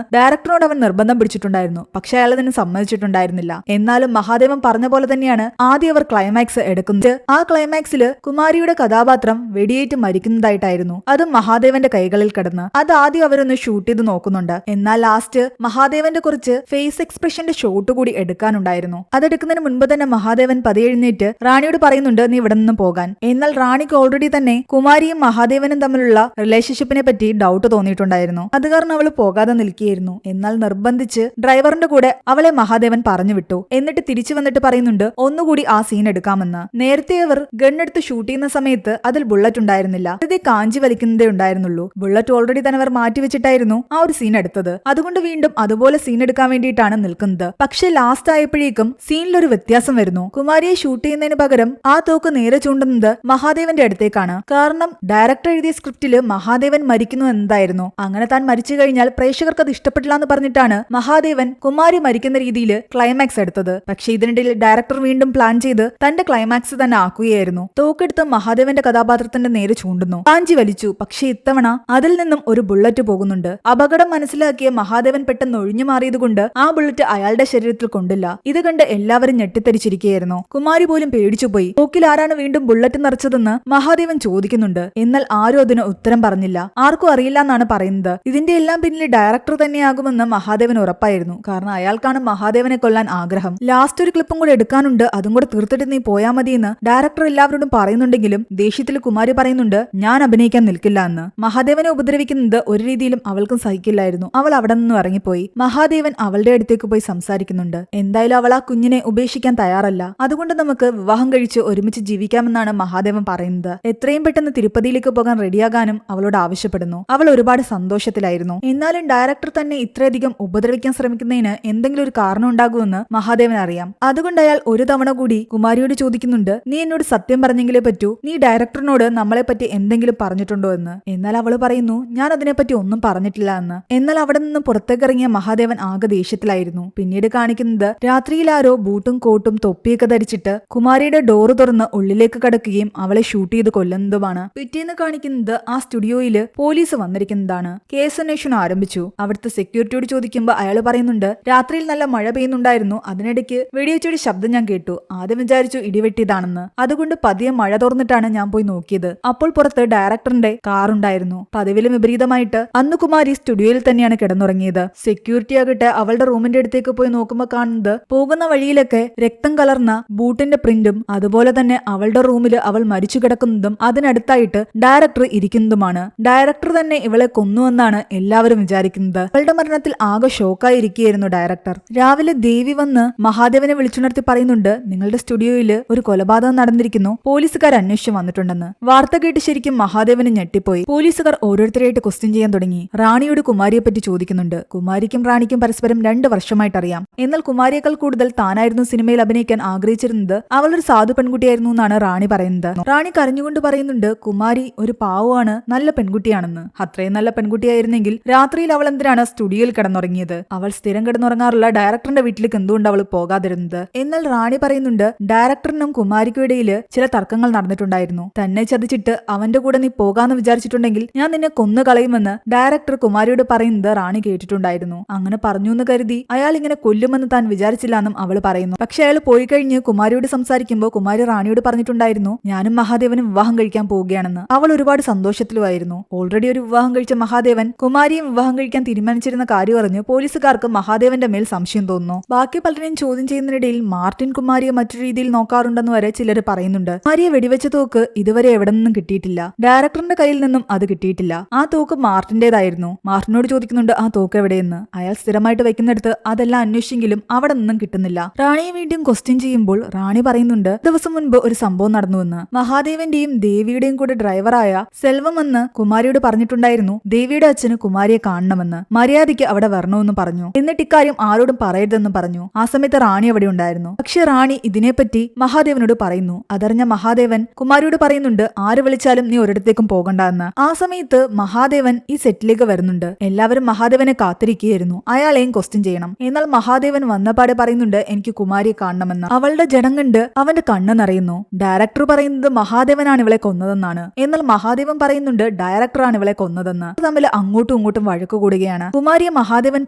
ഡയറക്ടറോട് അവൻ നിർബന്ധം പിടിച്ചിട്ടുണ്ടായിരുന്നു. പക്ഷെ അയാൾ അതിന് സമ്മതിച്ചിട്ടുണ്ടായിരുന്നില്ല. എന്നാലും മഹാദേവൻ പറഞ്ഞ പോലെ തന്നെയാണ് ആദ്യം അവർ ക്ലൈമാക്സ് എടുക്കുന്നത്. ആ ക്ലൈമാക്സിൽ കുമാരിയുടെ കഥാപാത്രം വെടിയേറ്റ് മരിക്കുന്നതായിട്ടായിരുന്നു. അതും മഹാദേവന്റെ കൈകളിൽ കിടന്ന്. അത് ആദ്യം അവരൊന്ന് ഷൂട്ട് ചെയ്ത് നോക്കുന്നുണ്ട്. എന്നാൽ ലാസ്റ്റ് മഹാദേവന്റെ കുറച്ച് ഫേസ് എക്സ്പ്രഷന്റെ ഷോട്ട് കൂടി എടുക്കാനുണ്ടായിരുന്നു. അതെടുക്കുന്നതിന് മുൻപ് തന്നെ മഹാദേവൻ പതിയെ എഴുന്നേറ്റ് റാണിയോട് പറയുന്നുണ്ട് നീ ഇവിടെ നിന്നും പോകാൻ. എന്നാൽ റാണിക്ക് ഓൾറെഡി തന്നെ കുമാരിയും മഹാദേവനും തമ്മിലുള്ള റിലേഷൻഷിപ്പിനെ പറ്റി ഡൗട്ട് തോന്നിയിട്ടുണ്ടായിരുന്നു. അത് കാരണം അവൾ പോകാതെ നിൽക്കുകയായിരുന്നു. എന്നാൽ നിർബന്ധിച്ച് ഡ്രൈവറിന്റെ കൂടെ അവളെ മഹാദേവൻ പറഞ്ഞു വിട്ടു. എന്നിട്ട് തിരിച്ചു വന്നിട്ട് പറയുന്നുണ്ട് ഒന്നുകൂടി ആ സീൻ എടുക്കാമെന്ന്. നേരത്തെ അവർ ഗണ്ണെടുത്ത് ഷൂട്ട് ചെയ്യുന്ന സമയത്ത് അതിൽ ബുള്ളറ്റ് ഉണ്ടായിരുന്നില്ല. ഇത് കാഞ്ചി വലിക്കുന്നതേ ഉണ്ടായിരുന്നുള്ളൂ. ബുള്ളറ്റ് ഓൾറെഡി തന്നെ അവർ മാറ്റിവെച്ചിട്ടായിരുന്നു ആ ഒരു സീൻ എടുത്തത്. അതുകൊണ്ട് വീണ്ടും അതുപോലെ സീൻ എടുക്കാൻ വേണ്ടിയിട്ടാണ് നിൽക്കുന്നത്. പക്ഷെ ലാസ്റ്റ് ആയപ്പോഴേക്കും സീനിലൊരു വ്യത്യാസം വരുന്നു. കുമാരിയെ ഷൂട്ട് ചെയ്യുന്നതിന് പകരം ആ തോക്ക് നേരെ ചൂണ്ടുന്നത് മഹാദേവന്റെ അടുത്തേക്കാണ്. കാരണം ഡയറക്ടർ എഴുതിയ സ്ക്രിപ്റ്റില് മഹാദേവൻ മരിക്കുന്നു എന്നതായിരുന്നു. അങ്ങനെ താൻ മരിച്ചു കഴിഞ്ഞാൽ പ്രേക്ഷകർക്ക് അത് ഇഷ്ടപ്പെട്ടില്ല എന്ന് പറഞ്ഞിട്ടാണ് മഹാദേവൻ കുമാരി മരിക്കുന്ന രീതിയിൽ ക്ലൈമാക്സ് എടുത്തത്. പക്ഷെ ഇതിനിടയിൽ ഡയറക്ടർ വീണ്ടും പ്ലാൻ ചെയ്ത് തന്റെ ക്ലൈമാക്സ് തന്നെ ആക്കുകയായിരുന്നു. തോക്കെടുത്ത് മഹാദേവന്റെ കഥാപാത്രത്തിന്റെ നേരെ ചൂണ്ടുന്നു. കാഞ്ചി വലിച്ചു. പക്ഷെ ഇത്തവണ അതിൽ നിന്നും ഒരു ബുള്ളറ്റ് പോകുന്നുണ്ട്. അപകടം മനസ്സിലാക്കിയ മഹാദേവൻ പെട്ടെന്ന് ഒഴിഞ്ഞു മാറിയതുകൊണ്ട് ആ ബുള്ളറ്റ് അയാളുടെ ശരീരത്തിൽ കൊണ്ടില്ല. ഇത് കണ്ട് എല്ലാവരും ഞെട്ടിത്തരിച്ചിരിക്കുകയായിരുന്നു. കുമാരി പോലും പേടിച്ചുപോയി. തോക്കിൽ ആരാണ് വീണ്ടും ബുള്ളറ്റ് നിറച്ചതെന്ന് മഹാദേവൻ ചോദിക്കുന്നുണ്ട്. എന്നാൽ ആരും അതിന് ഉത്തരം പറഞ്ഞില്ല. ആർക്കും അറിയില്ല എന്നാണ് പറയുന്നത്. ഇതിന്റെ എല്ലാം പിന്നിൽ ഡയറക്ടർ തന്നെയാകുമെന്ന് മഹാദേവൻ ഉറപ്പായിരുന്നു. കാരണം അയാൾക്കാണ് മഹാദേവനെ കൊല്ലാൻ ആഗ്രഹം. ലാസ്റ്റ് ഒരു ക്ലിപ്പും കൂടെ എടുക്കാനുണ്ട്, അതും കൂടെ തീർത്തിട്ട് നീ പോയാൽ മതിയെന്ന് ഡയറക്ടർ എല്ലാവരോടും പറയുന്നുണ്ടെങ്കിലും ദേഷ്യത്തിൽ കുമാരി പറയുന്നുണ്ട് ഞാൻ അഭിനയിക്കാൻ നിൽക്കില്ല എന്ന്. മഹാദേവനെ ഉപദ്രവിക്കുന്നത് ഒരു രീതിയിലും അവൾക്കും സഹിക്കില്ലായിരുന്നു. അവൾ അവിടെ നിന്നും ഇറങ്ങിപ്പോയി. മഹാദേവൻ അവളുടെ അടുത്തേക്ക് പോയി സംസാരിക്കുന്നുണ്ട്. എന്തായാലും അവൾ ആ കുഞ്ഞിനെ ഉപേക്ഷിക്കാൻ തയ്യാറല്ല. അതുകൊണ്ട് നമുക്ക് വിവാഹം കഴിച്ച് ഒരുമിച്ച് ജീവിക്കാമെന്നാണ് മഹാദേവൻ പറയുന്നത്. എത്രയും പെട്ടെന്ന് തിരുപ്പതിയിലേക്ക് പോകാൻ റെഡിയാകാനും അവളോട് ആവശ്യപ്പെടുന്നു. അവൾ ഒരുപാട് സന്തോഷത്തിലായിരുന്നു. എന്നാലും ഡയറക്ടർ തന്നെ ഇത്രയധികം ഉപദ്രവിക്കാൻ ശ്രമിക്കുന്നതിന് എന്തെങ്കിലും ഒരു കാരണം ഉണ്ടാകുമെന്ന് മഹാദേവൻ അറിയാം. അതുകൊണ്ട് അയാൾ ഒരു തവണ കൂടി കുമാരിയോട് ചോദിക്കുന്നുണ്ട് നീ എന്നോട് സത്യം പറഞ്ഞെങ്കിലേ പറ്റൂ. നീ ഡയറക്ടറിനോട് നമ്മളെ പറ്റി എന്തെങ്കിലും പറഞ്ഞിട്ടുണ്ടോ എന്ന്. എന്നാൽ അവള് പറയുന്നു ഞാൻ അതിനെപ്പറ്റി ഒന്നും പറഞ്ഞിട്ടില്ല എന്ന്. എന്നാൽ അവിടെ നിന്നും പുറത്തേക്കിറങ്ങിയ മഹാദേവൻ ആകെ ദേഷ്യത്തിലായിരുന്നു. പിന്നീട് കാണിക്കുന്നത് രാത്രിയിൽ ആരോ ബൂട്ടും കോട്ടും തൊപ്പിയൊക്കെ ധരിച്ചിട്ട് കുമാരിയുടെ ഡോറ് തുറന്ന് ഉള്ളിലേക്ക് കടക്കുകയും അവളെ ഷൂട്ട് ചെയ്ത് കൊല്ലുന്നതുമാണ്. പിറ്റേന്ന് കാണിക്കുന്നത് ആ സ്റ്റുഡിയോയില് പോലീസ് വന്നിരിക്കുന്നതാണ്. കേസ് അന്വേഷണം ആരംഭിച്ചു. അവിടുത്തെ സെക്യൂരിറ്റിയോട് ചോദിക്കുമ്പോൾ അയാൾ പറയുന്നുണ്ട് രാത്രിയിൽ നല്ല മഴ പെയ്യുന്നുണ്ടായിരുന്നു. അതിനിടയ്ക്ക് വെടിവെച്ചൊരു ശബ്ദം ഞാൻ കേട്ടു. ആദ്യം വിചാരിച്ചു ഇടിവെട്ടിയതാണെന്ന്. അതുകൊണ്ട് പതിയെ മഴ തുറന്നിട്ടാണ് ഞാൻ പോയി നോക്കിയത്. അപ്പോൾ പുറത്ത് ഡയറക്ടറിന്റെ കാറുണ്ടായിരുന്നു. പതിവിലും വിപരീതമായിട്ട് അന്ന് കുമാരി സ്റ്റുഡിയോയിൽ തന്നെയാണ് കിടന്നുറങ്ങിയത്. സെക്യൂരിറ്റി ആകട്ടെ അവളുടെ റൂമിന്റെ അടുത്തേക്ക് പോയി നോക്കുമ്പോൾ കാണുന്നത് പോകുന്ന വഴിയിലൊക്കെ രക്തം കലർന്ന ബൂട്ടിന്റെ പ്രിന്റും അതുപോലെ തന്നെ അവളുടെ റൂമിൽ അവൾ മരിച്ചു കിടക്കുന്നതും അതിനടുത്തായിട്ട് ഡയറക്ടർ ഇരിക്കുന്നതുമാണ്. ഡയറക്ടർ തന്നെ ഇവളെ കൊന്നുവെന്നാണ് എല്ലാവരും വിചാരിക്കുന്നത്. അവളുടെ മരണത്തിൽ ആകെ ഷോക്കായിരിക്കുകയായിരുന്നു ഡയറക്ടർ. രാവിലെ ദേവി വന്ന് മഹാദേവനെ വിളിച്ചുണർത്തി പറയുന്നുണ്ട് നിങ്ങളുടെ സ്റ്റുഡിയോയിൽ ഒരു കൊലപാതകം നടന്നിരിക്കുന്നു, പോലീസുകാർ അന്വേഷിച്ചു വന്നിട്ടുണ്ടെന്ന്. വാർത്ത കേട്ട് ശരിക്കും മഹാദേവന് ഞെട്ടിപ്പോയി. പോലീസുകാർ ഓരോരുത്തരായിട്ട് ക്വസ്റ്റ്യൻ ചെയ്യാൻ തുടങ്ങി. റാണിയോട് കുമാരിയെ പറ്റി ചോദിക്കുന്നുണ്ട്. കുമാരിക്കും റാണിക്കും പരസ്പരം 2 വർഷമായിട്ടറിയാം. എന്നാൽ കുമാരിയേക്കാൾ കൂടുതൽ താനായിരുന്നു സിനിമയിൽ അഭിനയിക്കാൻ ആഗ്രഹിച്ചിരുന്നത്. അവളൊരു സാധു പെൺകുട്ടിയായിരുന്നു എന്നാണ് റാണി പറയുന്നത്. റാണി കരഞ്ഞുകൊണ്ട് പറയുന്നുണ്ട് കുമാരി ഒരു പാവമാണ്, നല്ല പെൺകുട്ടിയാണെന്ന്. അത്രയും നല്ല പെൺകുട്ടിയായിരുന്നെങ്കിൽ രാത്രിയിൽ അവൾ എന്തിനാണ് സ്റ്റുഡിയോയിൽ കിടന്നുറങ്ങിയത്? അവൾ സ്ഥിരം കിടന്നുറങ്ങാറുള്ള ഡയറക്ടറിന്റെ വീട്ടിലേക്ക് എന്തുകൊണ്ട് അവൾ പോകാതിരുന്നത്? എന്നാൽ റാണി പറയുന്നുണ്ട് ഡയറക്ടറിനും കുമാരിക്കും ഇടയിൽ ചില തർക്കങ്ങൾ നടന്നിട്ടുണ്ടായിരുന്നു. തന്നെ ചതിച്ചിട്ട് അവന്റെ കൂടെ നീ പോകാന്ന് വിചാരിച്ചിട്ടുണ്ടെങ്കിൽ ഞാൻ നിന്നെ കൊന്നു കളയുമെന്ന് ഡയറക്ടർ കുമാരിയോട് പറയുന്നത് റാണി കേട്ടിട്ടുണ്ടായിരുന്നു. അങ്ങനെ പറഞ്ഞു എന്ന് കരുതി അയാൾ ഇങ്ങനെ കൊല്ലുമെന്ന് താൻ വിചാരിച്ചില്ല എന്നും അവൾ പറയുന്നു. പക്ഷെ അയാൾ പോയി കഴിഞ്ഞ് കുമാരിയോട് സംസാരിക്കുമ്പോൾ കുമാരി റാണിയോട് പറഞ്ഞിട്ടുണ്ടായിരുന്നു ഞാനും മഹാദേവനും വിവാഹം കഴിക്കാൻ പോവുകയാണെന്ന്. അവൾ ഒരുപാട് സന്തോഷത്തിലുമായിരുന്നു. ഓൾറെഡി ഒരു വിവാഹം കഴിച്ച മഹാദേവൻ കുമാരിയും വിവാഹം കഴിക്കാൻ തീരുമാനിച്ചിരുന്ന കാര്യം അറിഞ്ഞ് പോലീസുകാർക്ക് മഹാദേവന്റെ മേൽ സംശയം തോന്നുന്നു. ബാക്കി പലരെയും ചോദ്യം ചെയ്യുന്നതിനിടയിൽ മാർട്ടിൻ കുമാരിയെ മറ്റൊരു രീതിയിൽ നോക്കാറുണ്ടെന്ന് വരെ ചിലർ പറയുന്നുണ്ട്. കുമാരിയെ വെടിവെച്ച തോക്ക് ഇതുവരെ എവിടെ നിന്നും കിട്ടിയിട്ടില്ല. ഡയറക്ടറിന്റെ കയ്യിൽ നിന്നും അത് കിട്ടിയിട്ടില്ല. ആ തോക്ക് മാർട്ടിന്റേതായിരുന്നു. മാർട്ടിനോട് ചോദിക്കുന്നുണ്ട് ആ തോക്ക് എവിടെയെന്ന്. അയാൾ സ്ഥിരമായിട്ട് വെക്കുന്നിടത്ത് അതെല്ലാം അന്വേഷിച്ചെങ്കിലും അവിടെ നിന്നും കിട്ടുന്നില്ല. റാണിയെ വീണ്ടും ക്വസ്റ്റ്യൻ ചെയ്യുമ്പോൾ റാണി പറയുന്നുണ്ട് ദിവസം മുൻപ് ഒരു സംഭവം നടന്നുവെന്ന്. മഹാദേവന്റെയും ദേവിയുടെയും കൂടെ ഡ്രൈവറായ സെൽവം എന്ന് കുമാരിയോട് പറഞ്ഞിട്ടുണ്ടായിരുന്നു ദേവിയുടെ അച്ഛന് കുമാരിയെ കാണണമെന്ന്. മര്യാദയ്ക്ക് അവിടെ വരണമെന്ന് പറഞ്ഞു. എന്നിട്ട് ഇക്കാര്യം ആരോടും പറയരുതെന്ന് പറഞ്ഞു. ആ സമയത്ത് റാണി അവിടെ ഉണ്ടായിരുന്നു. പക്ഷെ റാണി ഇതിനെപ്പറ്റി മഹാദേവനോട് പറയുന്നു. അതറിഞ്ഞ മഹാദേവൻ കുമാരിയോട് പറയുന്നുണ്ട് ആര് വിളിച്ചാലും നീ ഒരിടത്തേക്കും പോകണ്ട എന്ന്. ആ സമയത്ത് മഹാദേവൻ ഈ സെറ്റിലേക്ക് വരുന്നുണ്ട്. എല്ലാവരും മഹാദേവനെ കാത്തിരിക്കുകയായിരുന്നു. അയാളെയും ക്വസ്റ്റ്യൻ ചെയ്യണം. എന്നാൽ മഹാദേവൻ വന്നപാടെ പറയുന്നുണ്ട് എനിക്ക് കുമാരിയെ കാണണമെന്ന്. അവളുടെ ജഡം കണ്ട് അവന്റെ കണ്ണ് നിറയുന്നു. ഡയറക്ടർ പറയുന്നത് മഹാദേവനാണ് ഇവളെ കൊന്നതെന്നാണ്. എന്നാൽ മഹാദേവൻ പറയുന്നുണ്ട് ഡയറക്ടറാണ് ഇവളെ കൊന്നതെന്ന്. വന്നതെന്ന്. തമ്മിൽ അങ്ങോട്ടും ഇങ്ങോട്ടും വഴക്കു കൂടുകയാണ്. കുമാരിയെ മഹാദേവൻ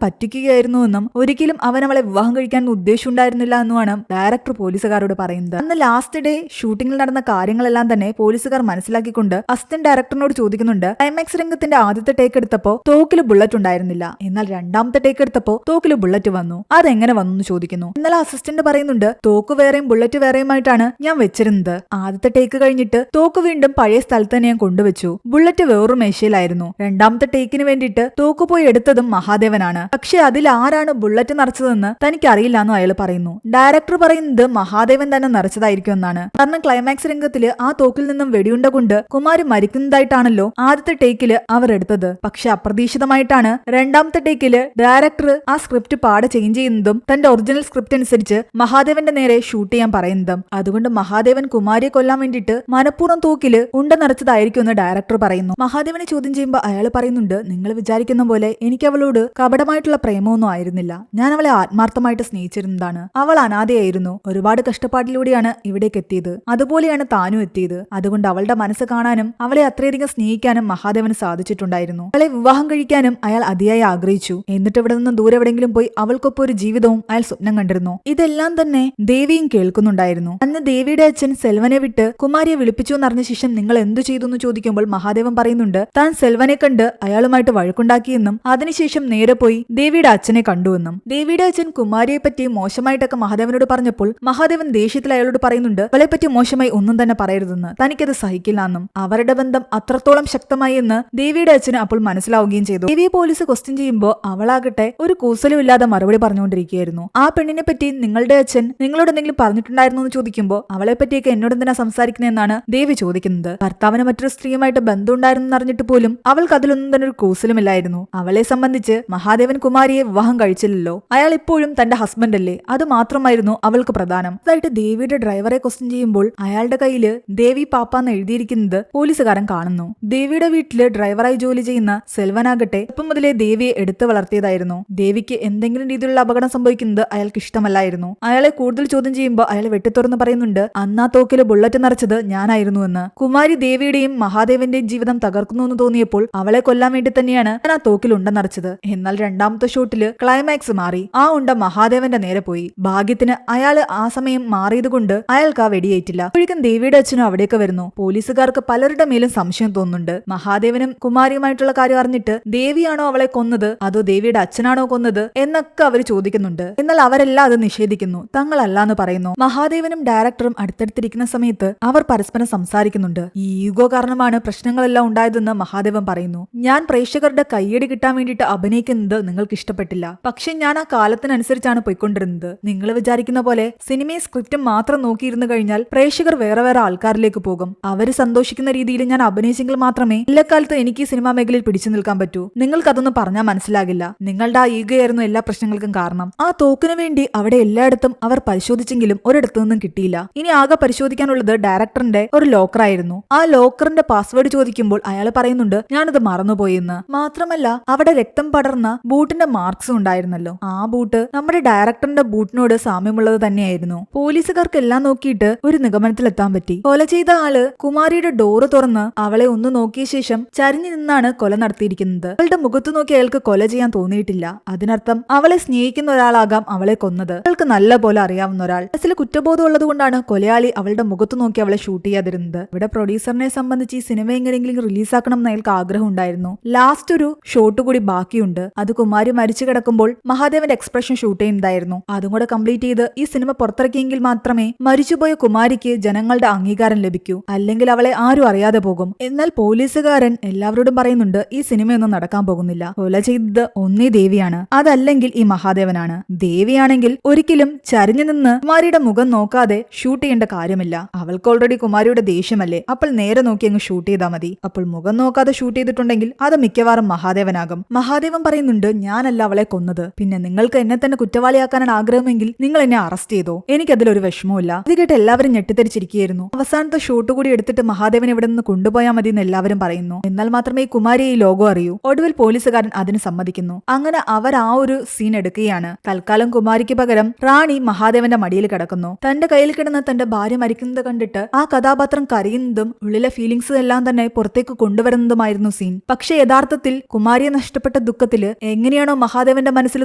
പറ്റിക്കുകയായിരുന്നുവെന്നും ഒരിക്കലും അവൻ അവളെ വിവാഹം കഴിക്കാൻ ഉദ്ദേശം ഉണ്ടായിരുന്നില്ല എന്നുമാണ് ഡയറക്ടർ പോലീസുകാരോട് പറയുന്നത്. അന്ന് ലാസ്റ്റ് ഡേ ഷൂട്ടിംഗിൽ നടന്ന കാര്യങ്ങളെല്ലാം തന്നെ പോലീസുകാർ മനസ്സിലാക്കിക്കൊണ്ട് അസിസ്റ്റന്റ് ഡയറക്ടറിനോട് ചോദിക്കുന്നുണ്ട്. ക്ലൈമാക്സ് രംഗത്തിന്റെ ആദ്യത്തെ ടേക്ക് എടുത്തപ്പോ തോക്കില് ബുള്ളറ്റ് ഉണ്ടായിരുന്നില്ല, എന്നാൽ രണ്ടാമത്തെ ടേക്ക് എടുത്തപ്പോ തോക്കില് ബുള്ളറ്റ് വന്നു. അതെങ്ങനെ വന്നു എന്ന് ചോദിക്കുന്നു. എന്നാൽ അസിസ്റ്റന്റ് പറയുന്നുണ്ട്, തോക്ക് വേറെയും ബുള്ളറ്റ് വേറെയുമായിട്ടാണ് ഞാൻ വെച്ചിരുന്നത്. ആദ്യത്തെ ടേക്ക് കഴിഞ്ഞിട്ട് തോക്ക് വീണ്ടും പഴയ സ്ഥലത്ത് തന്നെ ഞാൻ കൊണ്ടുവച്ചു. ബുള്ളറ്റ് വേറൊരു മേശയിലായിരുന്നു. രണ്ടാമത്തെ ടേക്കിന് വേണ്ടിയിട്ട് തോക്ക് പോയി എടുത്തതും മഹാദേവനാണ്. പക്ഷെ അതിൽ ആരാണ് ബുള്ളറ്റ് നിറച്ചതെന്ന് തനിക്കറിയില്ല എന്ന് അയാൾ പറയുന്നു. ഡയറക്ടർ പറയുന്നത് മഹാദേവൻ തന്നെ നിറച്ചതായിരിക്കും എന്നാണ്. കാരണം ക്ലൈമാക്സ് രംഗത്തില് ആ തോക്കിൽ നിന്നും വെടിയുണ്ട കൊണ്ട് കുമാരി മരിക്കുന്നതായിട്ടാണല്ലോ ആദ്യത്തെ ടേക്കില് അവർ എടുത്തത്. പക്ഷെ അപ്രതീക്ഷിതമായിട്ടാണ് രണ്ടാമത്തെ ടേക്കില് ഡയറക്ടർ ആ സ്ക്രിപ്റ്റ് പാടെ ചേഞ്ച് ചെയ്യുന്നതും തന്റെ ഒറിജിനൽ സ്ക്രിപ്റ്റ് അനുസരിച്ച് മഹാദേവന്റെ നേരെ ഷൂട്ട് ചെയ്യാൻ പറയുന്നതും. അതുകൊണ്ട് മഹാദേവൻ കുമാരിയെ കൊല്ലാൻ വേണ്ടിയിട്ട് മനഃപൂർവ്വം തോക്കില് ഉണ്ട നിറച്ചതായിരിക്കും എന്ന് ഡയറക്ടർ പറയുന്നു. മഹാദേവനെ ചോദ്യം ചെയ്യുമ്പോൾ അയാൾ പറയുന്നുണ്ട്, നിങ്ങൾ വിചാരിക്കുന്ന പോലെ എനിക്ക് അവളോട് കപടമായിട്ടുള്ള പ്രേമമൊന്നും ആയിരുന്നില്ല. ഞാൻ അവളെ ആത്മാർത്ഥമായിട്ട് സ്നേഹിച്ചിരുന്നതാണ്. അവൾ അനാഥയായിരുന്നു. ഒരുപാട് കഷ്ടപ്പാടിലൂടെയാണ് ഇവിടേക്ക് എത്തിയത്. അതുപോലെയാണ് താനും എത്തിയത്. അതുകൊണ്ട് അവളുടെ മനസ്സ് കാണാനും അവളെ അത്രയധികം സ്നേഹിക്കാനും മഹാദേവന് സാധിച്ചിട്ടുണ്ടായിരുന്നു. അവളെ വിവാഹം കഴിക്കാനും അയാൾ അതിയായി ആഗ്രഹിച്ചു. എന്നിട്ട് ഇവിടെ നിന്ന് ദൂരെ എവിടെങ്കിലും പോയി അവൾക്കൊപ്പം ഒരു ജീവിതവും അയാൾ സ്വപ്നം കണ്ടിരുന്നു. ഇതെല്ലാം തന്നെ ദേവിയും കേൾക്കുന്നുണ്ടായിരുന്നു. അന്ന് ദേവിയുടെ അച്ഛൻ സെൽവനെ വിട്ട് കുമാരിയെ വിളിപ്പിച്ചു എന്നറിഞ്ഞ ശേഷം നിങ്ങൾ എന്തു ചെയ്തു എന്ന് ചോദിക്കുമ്പോൾ മഹാദേവൻ പറയുന്നുണ്ട്, താൻ സെൽവനെ കണ്ട് അയാളുമായിട്ട് വഴക്കുണ്ടാക്കിയെന്നും അതിനുശേഷം നേരെ പോയി ദേവിയുടെ അച്ഛനെ കണ്ടുവെന്നും. ദേവിയുടെ അച്ഛൻ കുമാരിയെ പറ്റി മോശമായിട്ടൊക്കെ മഹാദേവനോട് പറഞ്ഞപ്പോൾ മഹാദേവൻ ദേഷ്യത്തിൽ അയാളോട് പറയുന്നുണ്ട്, അവളെ പറ്റി മോശമായി ഒന്നും തന്നെ പറയരുതെന്ന്, തനിക്കത് സഹിക്കില്ല എന്നും. അവരുടെ ബന്ധം അത്രത്തോളം ശക്തമായി എന്ന് ദേവിയുടെ അച്ഛന് അപ്പോൾ മനസ്സിലാവുകയും ചെയ്തു. ദേവിയെ പോലീസ് ക്വസ്റ്റ്യൻ ചെയ്യുമ്പോൾ അവളാകട്ടെ ഒരു കൂസലും ഇല്ലാതെ മറുപടി പറഞ്ഞുകൊണ്ടിരിക്കുകയായിരുന്നു. ആ പെണ്ണിനെ പറ്റി നിങ്ങളുടെ അച്ഛൻ നിങ്ങളോട് എന്തെങ്കിലും പറഞ്ഞിട്ടുണ്ടായിരുന്നു എന്ന് ചോദിക്കുമ്പോൾ അവളെ പറ്റിയൊക്കെ എന്നോട് എന്തിനാ സംസാരിക്കുന്നതെന്നാണ് ദേവി ചോദിക്കുന്നത്. ഭർത്താവിന് മറ്റൊരു സ്ത്രീയുമായിട്ട് ബന്ധമുണ്ടായിരുന്നു അറിഞ്ഞിട്ട് പോലും അവൾക്ക് അതിലൊന്നും തന്നെ ഒരു കൂസലുമില്ലായിരുന്നു. അവളെ സംബന്ധിച്ച് മഹാദേവൻ കുമാരിയെ വിവാഹം കഴിച്ചില്ലല്ലോ, അയാൾ ഇപ്പോഴും തന്റെ ഹസ്ബൻഡ് അല്ലേ, അത് മാത്രമായിരുന്നു അവൾക്ക് പ്രധാനം. അതായിട്ട് ദേവിയുടെ ഡ്രൈവറെ ക്വസ്റ്റ്യൻ ചെയ്യുമ്പോൾ അയാളുടെ കയ്യില് ദേവി പാപ്പ എന്ന് എഴുതിയിരിക്കുന്നത് പോലീസുകാരൻ കാണുന്നു. ദേവിയുടെ വീട്ടില് ഡ്രൈവറായി ജോലി ചെയ്യുന്ന സെൽവനാകട്ടെ ഇപ്പം മുതലേ ദേവിയെ എടുത്തു വളർത്തിയതായിരുന്നു. ദേവിക്ക് എന്തെങ്കിലും രീതിയിലുള്ള അപകടം സംഭവിക്കുന്നത് അയാൾക്ക് ഇഷ്ടമല്ലായിരുന്നു. അയാളെ കൂടുതൽ ചോദ്യം ചെയ്യുമ്പോൾ അയാൾ വെട്ടിത്തുറന്ന് പറയുന്നുണ്ട്, അന്നാ തോക്കില് ബുള്ളറ്റ് നിറച്ചത് ഞാനായിരുന്നുവെന്ന്. കുമാരി ദേവിയുടെയും മഹാദേവന്റെയും ജീവിതം തകർക്കുന്നു എന്ന് തോന്നിയപ്പോൾ അവളെ കൊല്ലാൻ വേണ്ടി തന്നെയാണ് ഞാൻ ആ തോക്കിൽ ഉണ്ട നിറച്ചത്. എന്നാൽ രണ്ടാമത്തെ ഷോട്ടില് ക്ലൈമാക്സ് മാറി. ആ ഉണ്ട മഹാദേവന്റെ നേരെ പോയി. ഭാഗ്യത്തിന് അയാള് ആ സമയം മാറിയത് കൊണ്ട് അയാൾക്ക് ആ വെടിയേറ്റില്ല. അപ്പോഴേക്കും ദേവിയുടെ അച്ഛനും അവിടേക്ക് വരുന്നു. പോലീസുകാർക്ക് പലരുടെ മേലും സംശയം തോന്നുന്നുണ്ട്. മഹാദേവനും കുമാരിയുമായിട്ടുള്ള കാര്യം അറിഞ്ഞിട്ട് ദേവിയാണോ അവളെ കൊന്നത് അതോ ദേവിയുടെ അച്ഛനാണോ കൊന്നത് എന്നൊക്കെ അവർ ചോദിക്കുന്നുണ്ട്. എന്നാൽ അവരെല്ലാം അത് നിഷേധിക്കുന്നു. തങ്ങളല്ലാന്ന് പറയുന്നു. മഹാദേവനും ഡയറക്ടറും അടുത്തടുത്തിരിക്കുന്ന സമയത്ത് അവർ പരസ്പരം സംസാരിക്കുന്നുണ്ട്. ഈ ഈഗോ കാരണമാണ് പ്രശ്നങ്ങളെല്ലാം ഉണ്ടായതെന്ന് മഹാദേവൻ പറയുന്നു. ഞാൻ പ്രേക്ഷകരുടെ കയ്യടി കിട്ടാൻ വേണ്ടിയിട്ട് അഭിനയിക്കുന്നത് നിങ്ങൾക്ക് ഇഷ്ടപ്പെട്ടില്ല. പക്ഷെ ഞാൻ ആ കാലത്തിനനുസരിച്ചാണ് പോയിക്കൊണ്ടിരുന്നത്. നിങ്ങൾ വിചാരിക്കുന്ന പോലെ സിനിമയും സ്ക്രിപ്റ്റും മാത്രം നോക്കിയിരുന്നു കഴിഞ്ഞാൽ പ്രേക്ഷകർ വേറെ വേറെ ആൾക്കാരിലേക്ക് പോകും. അവര് സന്തോഷിക്കുന്ന രീതിയിൽ ഞാൻ അഭിനയിച്ചെങ്കിൽ മാത്രമേ ഇല്ലക്കാലത്ത് എനിക്ക് ഈ സിനിമാ മേഖലയിൽ പിടിച്ചു നിൽക്കാൻ പറ്റൂ. നിങ്ങൾക്കതൊന്നും പറഞ്ഞാൽ മനസ്സിലാകില്ല. നിങ്ങളുടെ ആ ഈഗോയായിരുന്നു എല്ലാ പ്രശ്നങ്ങൾക്കും കാരണം. ആ തോക്കിനു വേണ്ടി അവിടെ എല്ലായിടത്തും അവർ പരിശോധിച്ചെങ്കിലും ഒരിടത്തു നിന്നും കിട്ടിയില്ല. ഇനി ആകെ പരിശോധിക്കാനുള്ളത് ഡയറക്ടറിന്റെ ഒരു ലോക്കറായിരുന്നു. ആ ലോക്കറിന്റെ പാസ്വേഡ് ചോദിക്കുമ്പോൾ അയാൾ പറയുന്നുണ്ട്, ഞാനത് മറന്നുപോയെന്ന്. മാത്രമല്ല അവിടെ രക്തം പടർന്ന ബൂട്ടിന്റെ മാർക്സും ഉണ്ടായിരുന്നല്ലോ. ആ ബൂട്ട് നമ്മുടെ ഡയറക്ടറിന്റെ ബൂട്ടിനോട് സാമ്യമുള്ളത് തന്നെയായിരുന്നു. പോലീസുകാർക്ക് എല്ലാം നോക്കിയിട്ട് ഒരു നിഗമനത്തിലെത്താൻ പറ്റി. കൊല ചെയ്ത ആള് കുമാരിയുടെ ഡോറ് തുറന്ന് അവളെ ഒന്ന് നോക്കിയ ശേഷം ചരിഞ്ഞു നിന്നാണ് കൊല നടത്തിയിരിക്കുന്നത്. അവളുടെ മുഖത്ത് നോക്കി അയാൾക്ക് കൊല ചെയ്യാൻ തോന്നിയിട്ടില്ല. അതിനർത്ഥം അവളെ സ്നേഹിക്കുന്ന ഒരാളാകാം അവളെ കൊന്നത്. അവൾക്ക് നല്ല പോലെ അറിയാവുന്ന ഒരാൾ. മനസ്സിൽ കുറ്റബോധം ഉള്ളത് കൊണ്ടാണ് കൊലയാളി അവളുടെ മുഖത്ത് നോക്കി അവളെ ഷൂട്ട് ചെയ്യാതിരുന്നത്. ഇവിടെ പ്രൊഡ്യൂസറിനെ സംബന്ധിച്ച് ഈ സിനിമ എങ്ങനെയെങ്കിലും റിലീസാക്കണം എന്ന് അയാൾക്ക് ആഗ്രഹം ഉണ്ടായിരുന്നു. ലാസ്റ്റ് ഒരു ഷോട്ട് കൂടി ബാക്കിയുണ്ട്. അത് കുമാരി മരിച്ചു കിടക്കുമ്പോൾ മഹാദേവന്റെ എക്സ്പ്രഷൻ ഷൂട്ട് ചെയ്യുന്നതായിരുന്നു. അതും കൂടെ കംപ്ലീറ്റ് ചെയ്ത് ഈ സിനിമ പുറത്തിറക്കിയെങ്കിൽ മാത്രമേ മരിച്ചുപോയ കുമാരിക്ക് ജനങ്ങളുടെ അംഗീകാരം ലഭിക്കൂ. അല്ലെങ്കിൽ അവളെ ആരും അറിയാതെ പോകും. എന്നാൽ പോലീസുകാരൻ എല്ലാവരോടും പറയുന്നുണ്ട്, ഈ സിനിമയൊന്നും നടക്കാൻ പോകുന്നില്ല. കൊല ചെയ്തത് ഒന്നേ ദേവിയാണ്, അതല്ലെങ്കിൽ ഈ മഹാദേവനാണ്. ദേവിയാണെങ്കിൽ ഒരിക്കലും ചരിഞ്ഞു നിന്ന് കുമാരിയുടെ മുഖം നോക്കാതെ ഷൂട്ട് ചെയ്യേണ്ട കാര്യമില്ല. അവൾക്ക് ഓൾറെഡി കുമാരിയുടെ ദേഷ്യമല്ലേ, അപ്പോൾ നേരെ നോക്കി അങ്ങ് ഷൂട്ട് ചെയ്താൽ മതി. അപ്പോൾ മുഖം നോക്കാതെ ഷൂട്ട് ചെയ്തിട്ടുണ്ടെങ്കിൽ അത് മിക്കവാറും മഹാദേവനാകും. മഹാദേവൻ പറയുന്നുണ്ട്, ഞാനല്ല അവളെ കൊന്നത്. പിന്നെ നിങ്ങൾക്ക് എന്നെ തന്നെ കുറ്റവാളിയാക്കാനാണ് ആഗ്രഹമെങ്കിൽ നിങ്ങൾ എന്നെ അറസ്റ്റ് ചെയ്തോ, എനിക്കതിലൊരു വിഷമവുമില്ല. ഇത് കേട്ട് എല്ലാവരും ഞെട്ടിത്തെരിച്ചിരിക്കുകയായിരുന്നു. അവസാനത്തെ ഷൂട്ട് കൂടി എടുത്തിട്ട് മഹാദേവൻ ഇവിടെ നിന്ന് കൊണ്ടുപോയാൽ മതി എന്ന് എല്ലാവരും പറയുന്നു. എന്നാൽ മാത്രമേ ഈ കുമാരിയെ ഈ ലോകം അറിയൂ. ഒടുവിൽ പോലീസുകാരൻ അതിന് സമ്മതിക്കുന്നു. അങ്ങനെ അവർ ആ ഒരു സീൻ എടുക്കുകയാണ്. തൽക്കാലം കുമാരിക്ക് പകരം റാണി മഹാദേവന്റെ മടിയിൽ കിടക്കുന്നു. തന്റെ കയ്യിൽ കിടന്ന് തന്റെ ഭാര്യ മരിക്കുന്നത് കണ്ടിട്ട് ആ കഥാപാത്രം കരയുന്നതും ഉള്ളിലെ ഫീലിംഗ്സ് എല്ലാം തന്നെ പുറത്തേക്ക് കൊണ്ടുവരുന്നതുമായിരുന്നു സീൻ. പക്ഷെ യഥാർത്ഥത്തിൽ കുമാരിയെ നഷ്ടപ്പെട്ട ദുഃഖത്തില് എങ്ങനെയാണോ മഹാദേവന്റെ മനസ്സിൽ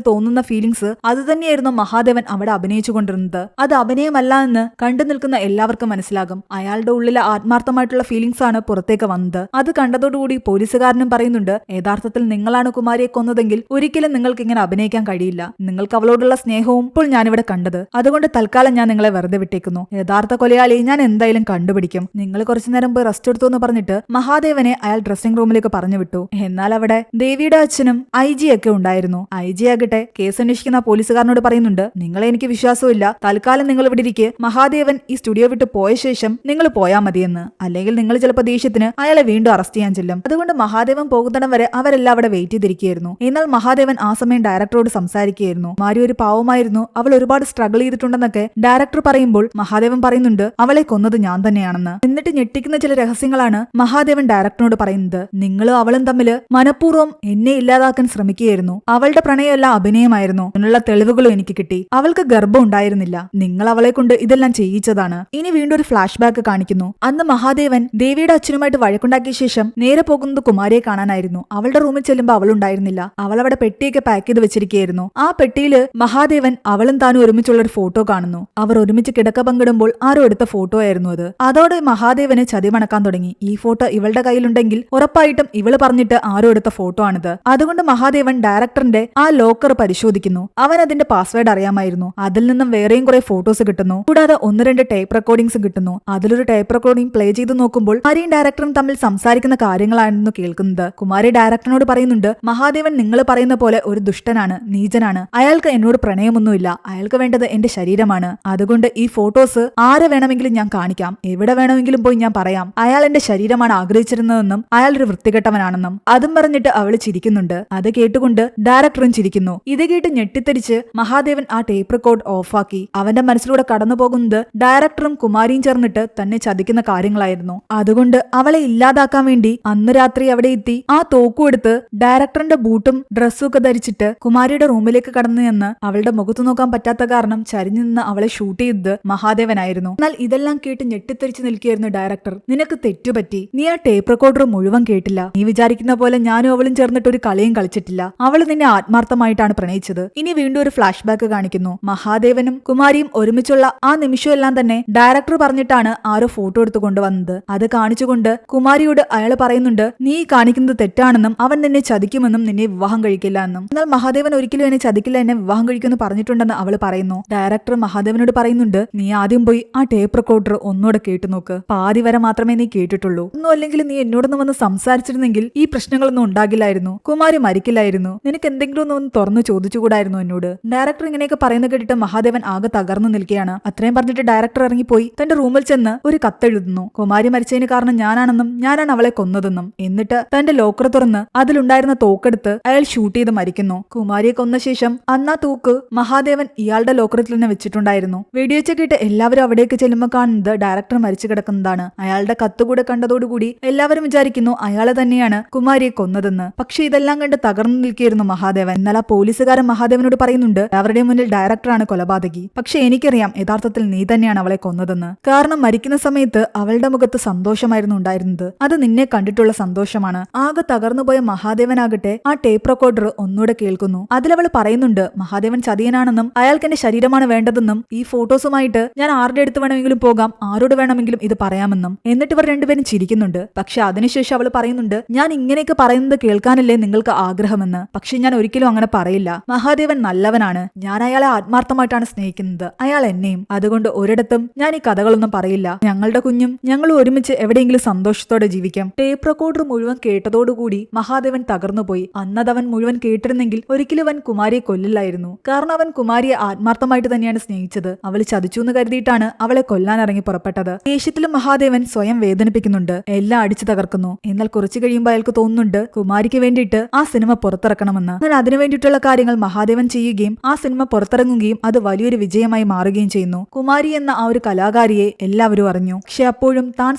തോന്നുന്ന ഫീലിങ്സ് അത് തന്നെയായിരുന്നു മഹാദേവൻ അവിടെ അഭിനയിച്ചു കൊണ്ടിരുന്നത്. അത് അഭിനയമല്ല എന്ന് കണ്ടു നിൽക്കുന്ന എല്ലാവർക്കും മനസ്സിലാകും. അയാളുടെ ഉള്ളിലെ ആത്മാർത്ഥമായിട്ടുള്ള ഫീലിങ്സ് ആണ് പുറത്തേക്ക് വന്നത്. അത് കണ്ടതോടുകൂടി പോലീസുകാരനും പറയുന്നുണ്ട്, യഥാർത്ഥത്തിൽ നിങ്ങളാണ് കുമാരിയെ കൊന്നതെങ്കിൽ ഒരിക്കലും നിങ്ങൾക്ക് ഇങ്ങനെ അഭിനയിക്കാൻ കഴിയില്ല. നിങ്ങൾക്ക് അവളോടുള്ള സ്നേഹവും ഇപ്പോൾ ഞാനിവിടെ കണ്ടത്. അതുകൊണ്ട് തൽക്കാലം ഞാൻ നിങ്ങളെ വെറുതെ വിട്ടേക്കുന്നു. യഥാർത്ഥ കൊലയാളിയെ ഞാൻ എന്തായാലും കണ്ടുപിടിക്കും. നിങ്ങൾ കുറച്ചു നേരം പോയി റെസ്റ്റ് എടുത്തു എന്ന് പറഞ്ഞിട്ട് മഹാദേവനെ അയാൾ ഡ്രസ്സിംഗ് റൂമിലേക്ക് പറഞ്ഞു വിട്ടു. എന്നാൽ അവിടെ ദേവിയുടെ അച്ഛനും IG ഒക്കെ ഉണ്ടായിരുന്നു. IG ആകട്ടെ കേസ് അന്വേഷിക്കുന്ന പോലീസുകാരനോട് പറയുന്നുണ്ട്, നിങ്ങളെ എനിക്ക് വിശ്വാസമില്ല, തൽക്കാലം നിങ്ങൾ ഇവിടെ ഇരിക്കെ മഹാദേവൻ ഈ സ്റ്റുഡിയോ വിട്ട് പോയ ശേഷം നിങ്ങൾ പോയാൽ മതിയെന്ന്. അല്ലെങ്കിൽ നിങ്ങൾ ചിലപ്പോൾ ദേഷ്യത്തിന് അയാളെ വീണ്ടും അറസ്റ്റ് ചെയ്യാൻ ചെല്ലും. അതുകൊണ്ട് മഹാദേവൻ പോകുന്നിടം വരെ അവരെല്ലാം അവിടെ വെയിറ്റ് ചെയ്തിരിക്കുകയായിരുന്നു. എന്നാൽ മഹാദേവൻ ആ സമയം ഡയറക്ടറോട് സംസാരിക്കുകയായിരുന്നു. മാരി ഒരു പാവമായിരുന്നു, അവൾ ഒരുപാട് സ്ട്രഗിൾ ചെയ്തിട്ടുണ്ടെന്നൊക്കെ ഡയറക്ടർ പറയുമ്പോൾ മഹാദേവൻ പറയുന്നുണ്ട്, അവളെ കൊന്നത് ഞാൻ തന്നെയാണെന്ന്. എന്നിട്ട് ഞെട്ടിക്കുന്ന ചില രഹസ്യങ്ങളാണ് മഹാദേവൻ ഡയറക്ടറിനോട് പറയുന്നത്. നിങ്ങളും അവളും തമ്മിൽ മനഃപൂർവ്വം എന്നെ ഇല്ലാതാക്കാൻ ശ്രമിക്കുകയായിരുന്നു. അവളുടെ പ്രണയമല്ല അഭിനയമായിരുന്നു. അതിനുള്ള തെളിവുകളും എനിക്ക് കിട്ടി. അവൾക്ക് ഗർഭം ഉണ്ടായിരുന്നില്ല. നിങ്ങൾ അവളെ കൊണ്ട് ഇതെല്ലാം ചെയ്യിച്ചതാണ്. ഇനി വീണ്ടും ഒരു ഫ്ലാഷ് ബാക്ക് കാണിക്കുന്നു. അന്ന് മഹാദേവൻ ദേവിയുടെ അച്ഛനുമായിട്ട് വഴക്കുണ്ടാക്കിയ ശേഷം നേരെ പോകുന്നത് കുമാരിയെ കാണാനായിരുന്നു. അവളുടെ റൂമിൽ ചെല്ലുമ്പോൾ അവളുണ്ടായിരുന്നില്ല. അവൾ അവിടെ പെട്ടിയൊക്കെ പാക്ക് ചെയ്ത് വെച്ചിരിക്കുകയായിരുന്നു. ആ പെട്ടിയില് മഹാദേവൻ അവളും താനും ഒരുമിച്ചുള്ള ഒരു ഫോട്ടോ കാണുന്നു. അവർ ഒരുമിച്ച് കിടക്ക പങ്കിടുമ്പോൾ ആരോ എടുത്ത ഫോട്ടോ ആയിരുന്നു അത്. അതോടെ മഹാദേവന് ചതി മണക്കാൻ തുടങ്ങി. ഈ ഫോട്ടോ ഇവളുടെ കയ്യിലുണ്ടെങ്കിൽ ഉറപ്പായിട്ടും ഇവള് പറഞ്ഞിട്ട് ആരോ എടുത്ത ഫോട്ടോ ആണിത്. അതുകൊണ്ട് മഹാദേവൻ ഡയറക്ടറിന്റെ ആ ലോക്കർ പരിശോധിക്കുന്നു. അവൻ അതിന്റെ പാസ്വേഡ് അറിയാമായിരുന്നു. അതിൽ നിന്നും വേറെയും കുറെ ഫോട്ടോസ് കിട്ടുന്നു. കൂടാതെ 1-2 ടേപ്പ് റെക്കോർഡിംഗ്സ് കിട്ടുന്നു. അതിലൊരു ടേപ്പ് റെക്കോർഡിംഗ് പ്ലേ ചെയ്ത് നോക്കുമ്പോൾ കുമാരിയും ഡയറക്ടറും തമ്മിൽ സംസാരിക്കുന്ന കാര്യങ്ങളായിരുന്നു കേൾക്കുന്നത്. കുമാരി ഡയറക്ടറിനോട് പറയുന്നുണ്ട്, മഹാദേവൻ നിങ്ങൾ പറയുന്ന പോലെ ഒരു ദുഷ്ടനാണ്, നീചനാണ്. അയാൾക്ക് എന്നോട് പ്രണയമൊന്നുമില്ല. അയാൾക്ക് വേണ്ടത് എന്റെ ശരീരമാണ്. അതുകൊണ്ട് ഈ ഫോട്ടോസ് ആരെ വേണമെങ്കിലും ഞാൻ കാണിക്കാം, എവിടെ വേണമെങ്കിലും പോയി ഞാൻ പറയാം. അയാൾ എന്റെ ശരീരമാണ് ആഗ്രഹിച്ചിരുന്നതെന്നും അയാൾ ഒരു വൃത്തികെട്ടവനാണെന്നും. അതും പറഞ്ഞിട്ട് അവള് ചിരിക്കുന്നുണ്ട്. അത് കേട്ടുകൊണ്ട് ഡയറക്ടറും ചിരിക്കുന്നു. ഇത് കേട്ട് ഞെട്ടിത്തെരിച്ച് മഹാദേവൻ ആ ടേപ്പ് റെക്കോർഡ് ഓഫാക്കി. അവന്റെ മനസ്സിലൂടെ കടന്നു പോകുന്നത് ഡയറക്ടറും കുമാരിയും ചേർന്നിട്ട് തന്നെ ചതിക്കുന്ന കാര്യങ്ങളായിരുന്നു. അതുകൊണ്ട് അവളെ ഇല്ലാതാക്കാൻ വേണ്ടി അന്ന് രാത്രി അവിടെ എത്തി ആ തോക്കും എടുത്ത് ഡയറക്ടറിന്റെ ബൂട്ടും ഡ്രസ്സും ഒക്കെ ധരിച്ചിട്ട് കുമാരിയുടെ റൂമിലേക്ക് കടന്നു ചെന്ന് അവളുടെ മുഖത്ത് നോക്കാൻ പറ്റാത്ത കാരണം ചരിഞ്ഞു നിന്ന് അവളെ ഷൂട്ട് ചെയ്തത് മഹാദേവനായിരുന്നു. എന്നാൽ ഇതെല്ലാം കേട്ട് ഞെട്ടിത്തെറിച്ച് നിൽക്കുകയായിരുന്നു ഡയറക്ടർ. നിനക്ക് തെറ്റുപറ്റി. നീ ആ ടേപ്പ് റെക്കോർഡർ മുഴുവൻ കേട്ടില്ല. നീ വിചാരിക്കുന്ന പോലെ ഞാനും അവളും ചേർന്നിട്ട് ഒരു കളിയും കളിച്ചിട്ടില്ല. അവൾ നിന്നെ ആത്മാർത്ഥമായിട്ടാണ് പ്രണയിച്ചത്. ഇനി വീണ്ടും ഒരു ഫ്ലാഷ് ബാക്ക് കാണിക്കുന്നു. മഹാദേവനും കുമാരിയും ഒരുമിച്ചുള്ള ആ നിമിഷമെല്ലാം തന്നെ ഡയറക്ടർ പറഞ്ഞിട്ടാണ് ആരോ ഫോട്ടോ എടുത്തു കൊണ്ടുവന്നത്. അത് കാണിച്ചുകൊണ്ട് കുമാരിയോട് അയാൾ പറയുന്നുണ്ട്, നീ കാണിക്കുന്നത് തെറ്റാണെന്നും അവൻ നിന്നെ ചതിക്കുമെന്നും നിന്നെ വിവാഹം കഴിക്കില്ല എന്നും. എന്നാൽ മഹാദേവൻ ഒരിക്കലും എന്നെ ചതിക്കില്ല, എന്നെ വിവാഹം കഴിക്കുമെന്ന് പറഞ്ഞിട്ടുണ്ടെന്ന് അവൾ പറയുന്നു. ഡയറക്ടർ മഹാദേവനോട് പറയുന്നുണ്ട്, നീ ആദ്യം പോയി ആ ടേപ്പ് റെക്കോർഡർ ഒന്നുകൂടെ കേട്ടു നോക്ക്. പാതി വരെ മാത്രമേ നീ കേട്ടിട്ടുള്ളൂ. ഒന്നും അല്ലെങ്കിൽ നീ എന്നോടൊന്ന് വന്ന് സംസാരിച്ചിരുന്നെങ്കിൽ ഈ പ്രശ്നങ്ങളൊന്നും ഉണ്ടാകില്ലായിരുന്നു. കുമാരി മരിക്കില്ലായിരുന്നു. നിനക്ക് എന്തെങ്കിലും ഒന്ന് തുറന്നു ചോദിച്ചുകൂടായിരുന്നു എന്നോട്. ഡയറക്ടർ ഇങ്ങനെയൊക്കെ പറയുന്നത് കേട്ടിട്ട് മഹാദേവൻ ആകെ തകർന്നു നിൽക്കുകയാണ്. അത്രയും പറഞ്ഞിട്ട് ഡയറക്ടർ ഇറങ്ങിപ്പോയി തന്റെ റൂമിൽ ചെന്ന് ഒരു കത്തെഴുതുന്നു. കുമാരി മരിച്ചതിന് കാരണം ഞാനാണെന്നും ഞാനാണ് അവളെ കൊന്നതെന്നും. എന്നിട്ട് തന്റെ ലോക്കർ തുറന്ന് അതിലുണ്ടായിരുന്ന തോക്കെടുത്ത് അയാൾ ഷൂട്ട് ചെയ്ത് മരിക്കുന്നു. കുമാരിയെ കൊന്ന ശേഷം അന്നാ തോക്ക് മഹാദേവൻ ഇയാളുടെ ലോക്കറിൽ തന്നെ വെച്ചിട്ടുണ്ടായിരുന്നു. വെടിവെച്ച് കേട്ട് എല്ലാവരും അവിടേക്ക് ചെല്ലുമ്പോൾ കാണുന്നത് ഡയറക്ടർ മരിച്ചു കിടക്കുന്നതാണ്. അയാളുടെ കത്തുകൂടെ കണ്ടതോടുകൂടി എല്ലാവരും വിചാരിക്കുന്നു അയാളെ തന്നെയാണ് കുമാരിയെ കൊന്നതെന്ന്. പക്ഷെ ഇതെല്ലാം കണ്ട് തകർന്നു നിൽക്കുകയായിരുന്നു മഹാദേവൻ. എന്നാൽ ആ പോലീസുകാരൻ മഹാദേവനോട് പറയുന്നുണ്ട്, അവരുടെ മുന്നിൽ ഡയറക്ടറാണ് കൊലപാതകി. പക്ഷെ എനിക്കറിയാം യഥാർത്ഥത്തിൽ നീ തന്നെയാണ് അവളെ കൊന്നതെന്ന്. കാരണം മരിക്കുന്ന സമയത്ത് അവളുടെ മുഖത്ത് സന്തോഷമായിരുന്നു ഉണ്ടായിരുന്നത്. അത് നിന്നെ കണ്ടിട്ടുള്ള സന്തോഷമാണ്. ആകെ തകർന്നുപോയ മഹാദേവനാകട്ടെ ആ ടേപ്പ് റെക്കോർഡർ ഒന്നുകൂടെ കേൾക്കുന്നു. അതിലവൾ പറയുന്നുണ്ട്, മഹാദേവൻ ചതിയനാണെന്നും അയാൾക്ക് എന്റെ ശരീരമാണ് വേണ്ടതെന്നും ഈ ഫോട്ടോസുമായിട്ട് ഞാൻ ആരുടെ അടുത്ത് വേണമെങ്കിലും പോകാം, ആരോട് വേണമെങ്കിലും ഇത് പറയാമെന്നും. എന്നിട്ട് ഇവർ രണ്ടുപേരും ചിരിക്കുന്നുണ്ട്. പക്ഷെ അതിനുശേഷം അവൾ പറയുന്നുണ്ട്, ഞാൻ ഇങ്ങനെയൊക്കെ പറയുന്നത് കേൾക്കാനല്ലേ നിങ്ങൾക്ക് ആഗ്രഹമെന്ന്. പക്ഷെ ഞാൻ ഒരിക്കലും അങ്ങനെ പറയില്ല. മഹാദേവൻ നല്ലവനാണ്. ഞാൻ അയാളെ ആത്മാർത്ഥമായിട്ടാണ് സ്നേഹിക്കുന്നത്, അയാൾ എന്നെയും. അതുകൊണ്ട് ഒരിടത്തും ഞാൻ ഈ കഥകളൊന്നും പറയില്ല. ഞങ്ങളുടെ കുഞ്ഞും ഞങ്ങൾ ഒരുമിച്ച് എവിടെയെങ്കിലും സന്തോഷത്തോടെ ജീവിക്കാം. ടേപ്പ് റെക്കോർഡർ മുഴുവൻ കേട്ടതോടുകൂടി മഹാദേവൻ തകർന്നുപോയി. അന്നതവൻ മുഴുവൻ കേട്ടിരുന്നെങ്കിൽ ഒരിക്കലും അവൻ കുമാരിയെ കൊല്ലില്ലായിരുന്നു. കാരണം അവൻ കുമാരിയെ ആത്മാർത്ഥമായിട്ട് തന്നെയാണ് സ്നേഹിച്ചത്. അവൾ ചതിച്ചു എന്ന് കരുതിയിട്ടാണ് അവളെ കൊല്ലാൻ ഇറങ്ങി പുറപ്പെട്ടത്. ദേഷ്യത്തിലും മഹാദേവൻ സ്വയം വേദനിപ്പിക്കുന്നുണ്ട്. എല്ലാം അടിച്ചു തകർക്കുന്നു. എന്നാൽ കുറച്ചു കഴിയുമ്പോൾ അയാൾക്ക് തോന്നുന്നുണ്ട് കുമാരിക്ക് വേണ്ടിയിട്ട് ആ സിനിമ പുറത്തിറക്കണമെന്ന്. എന്നാൽ അതിനു വേണ്ടിയിട്ടുള്ള കാര്യങ്ങൾ മഹാദേവൻ ചെയ്യുകയും ആ സിനിമ പുറത്തിറങ്ങുകയും അത് വലിയൊരു വിജയമായി മാറുകയും ചെയ്യുന്നു. കുമാരി എന്ന ആ ഒരു കലാകാരിയെ എല്ലാവരും അറിഞ്ഞു. പക്ഷെ അപ്പോഴും താൻ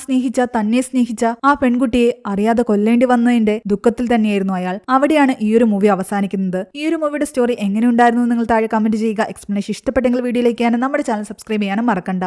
തന്നെ സ്നേഹിച്ച ആ പെൺകുട്ടിയെ അറിയാതെ കൊല്ലേണ്ടി വന്നതിന്റെ ദുഃഖത്തിൽ തന്നെയായിരുന്നു അയാൾ. അവിടെയാണ് ഈ ഒരു മൂവി അവസാനിക്കുന്നത്. ഈ ഒരു മൂവിയുടെ സ്റ്റോറി എങ്ങനെയുണ്ടായിരുന്നു നിങ്ങൾ താഴെ കമന്റ് ചെയ്യുക. എക്സ്പ്ലനേഷൻ ഇഷ്ടപ്പെട്ടെങ്കിൽ വീഡിയോയിലേക്ക് നമ്മുടെ ചാനൽ സബ്സ്ക്രൈബ് ചെയ്യാനും മറക്കണ്ട.